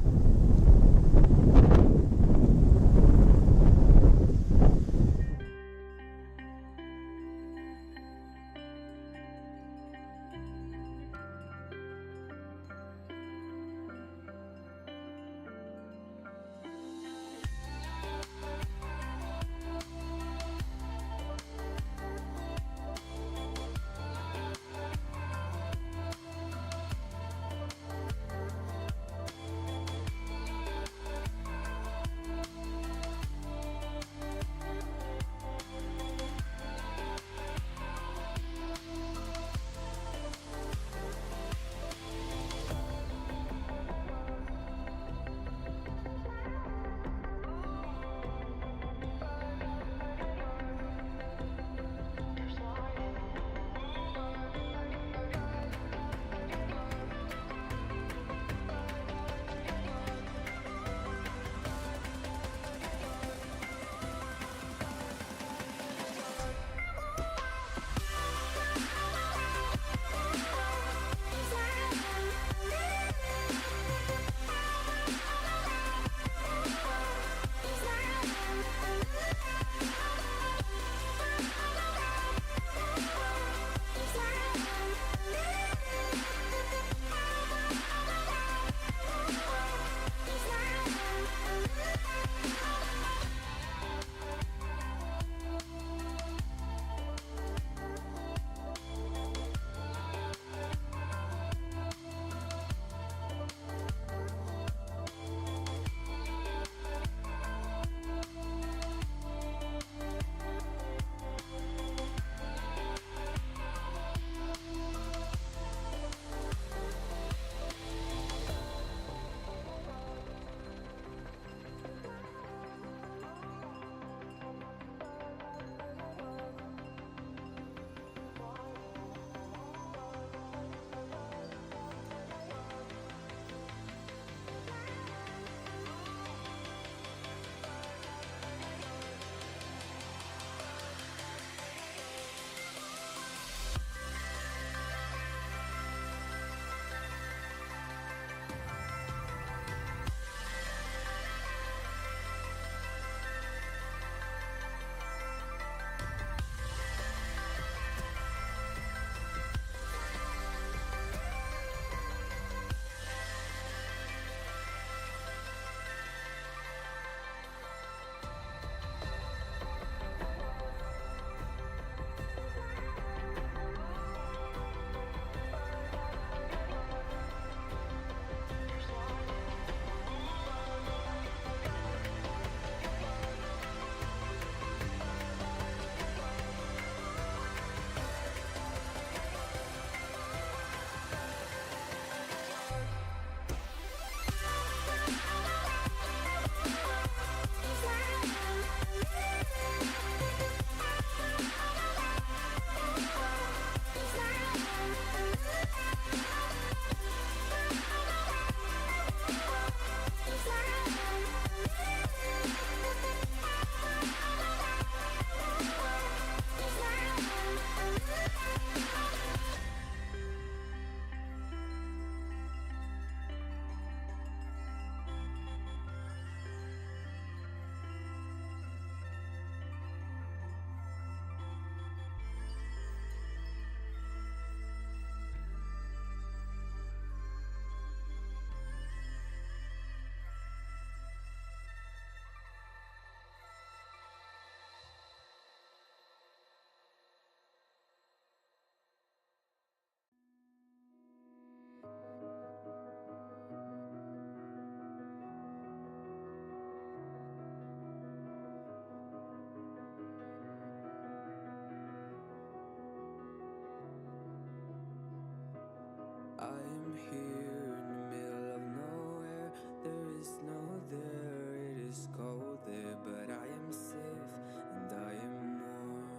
I am here in the middle of nowhere. There is no there, it is cold there, but I am safe and I am warm.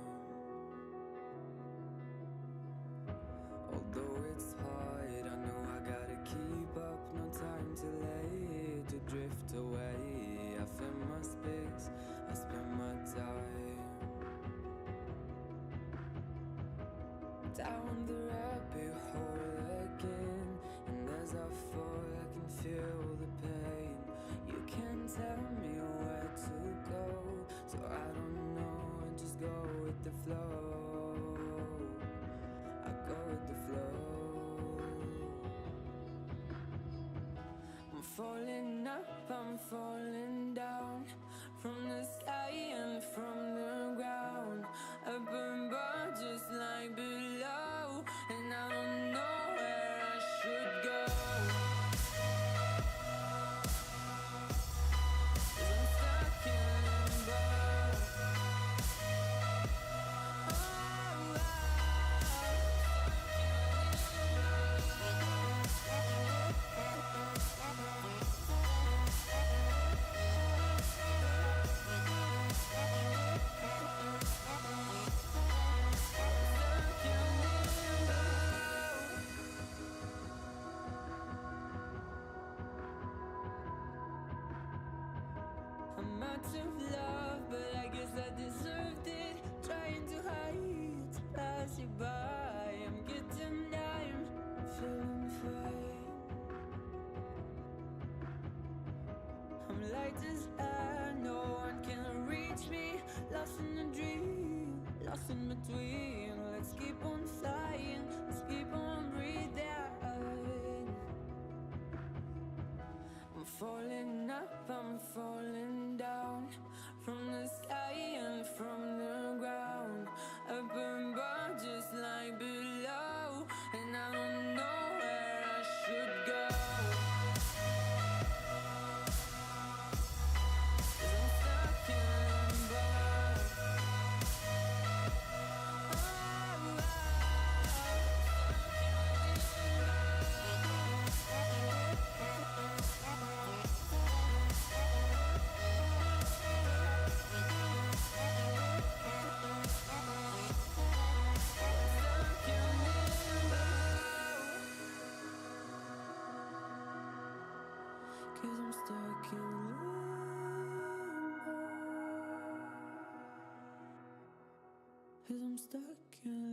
Although it's hard, I know I gotta keep up. No time to lay, to drift away. I fill my space, I spend my time down the rabbit hole again. And as I fall, I can feel the pain. You can't tell me where to go, so I don't know, I just go with the flow. I go with the flow. I'm falling up, I'm falling down, from the sky and from the ground. Up above just like below, and I don't know where I should go. 'Cause I'm stuck in limbo. I'm out of love, but I guess I deserved it. Trying to hide, to pass you by. I'm getting down, feeling fine. I'm light as air, no one can reach me. Lost in a dream, lost in between. Let's keep on flying, let's keep on breathing. I'm falling up, I'm falling down, from the sky and from the ground. Up above just like below, and I don't know where I should go. 'Cause I'm stuck in limbo. Cause I'm stuck in limbo. Cause I'm stuck in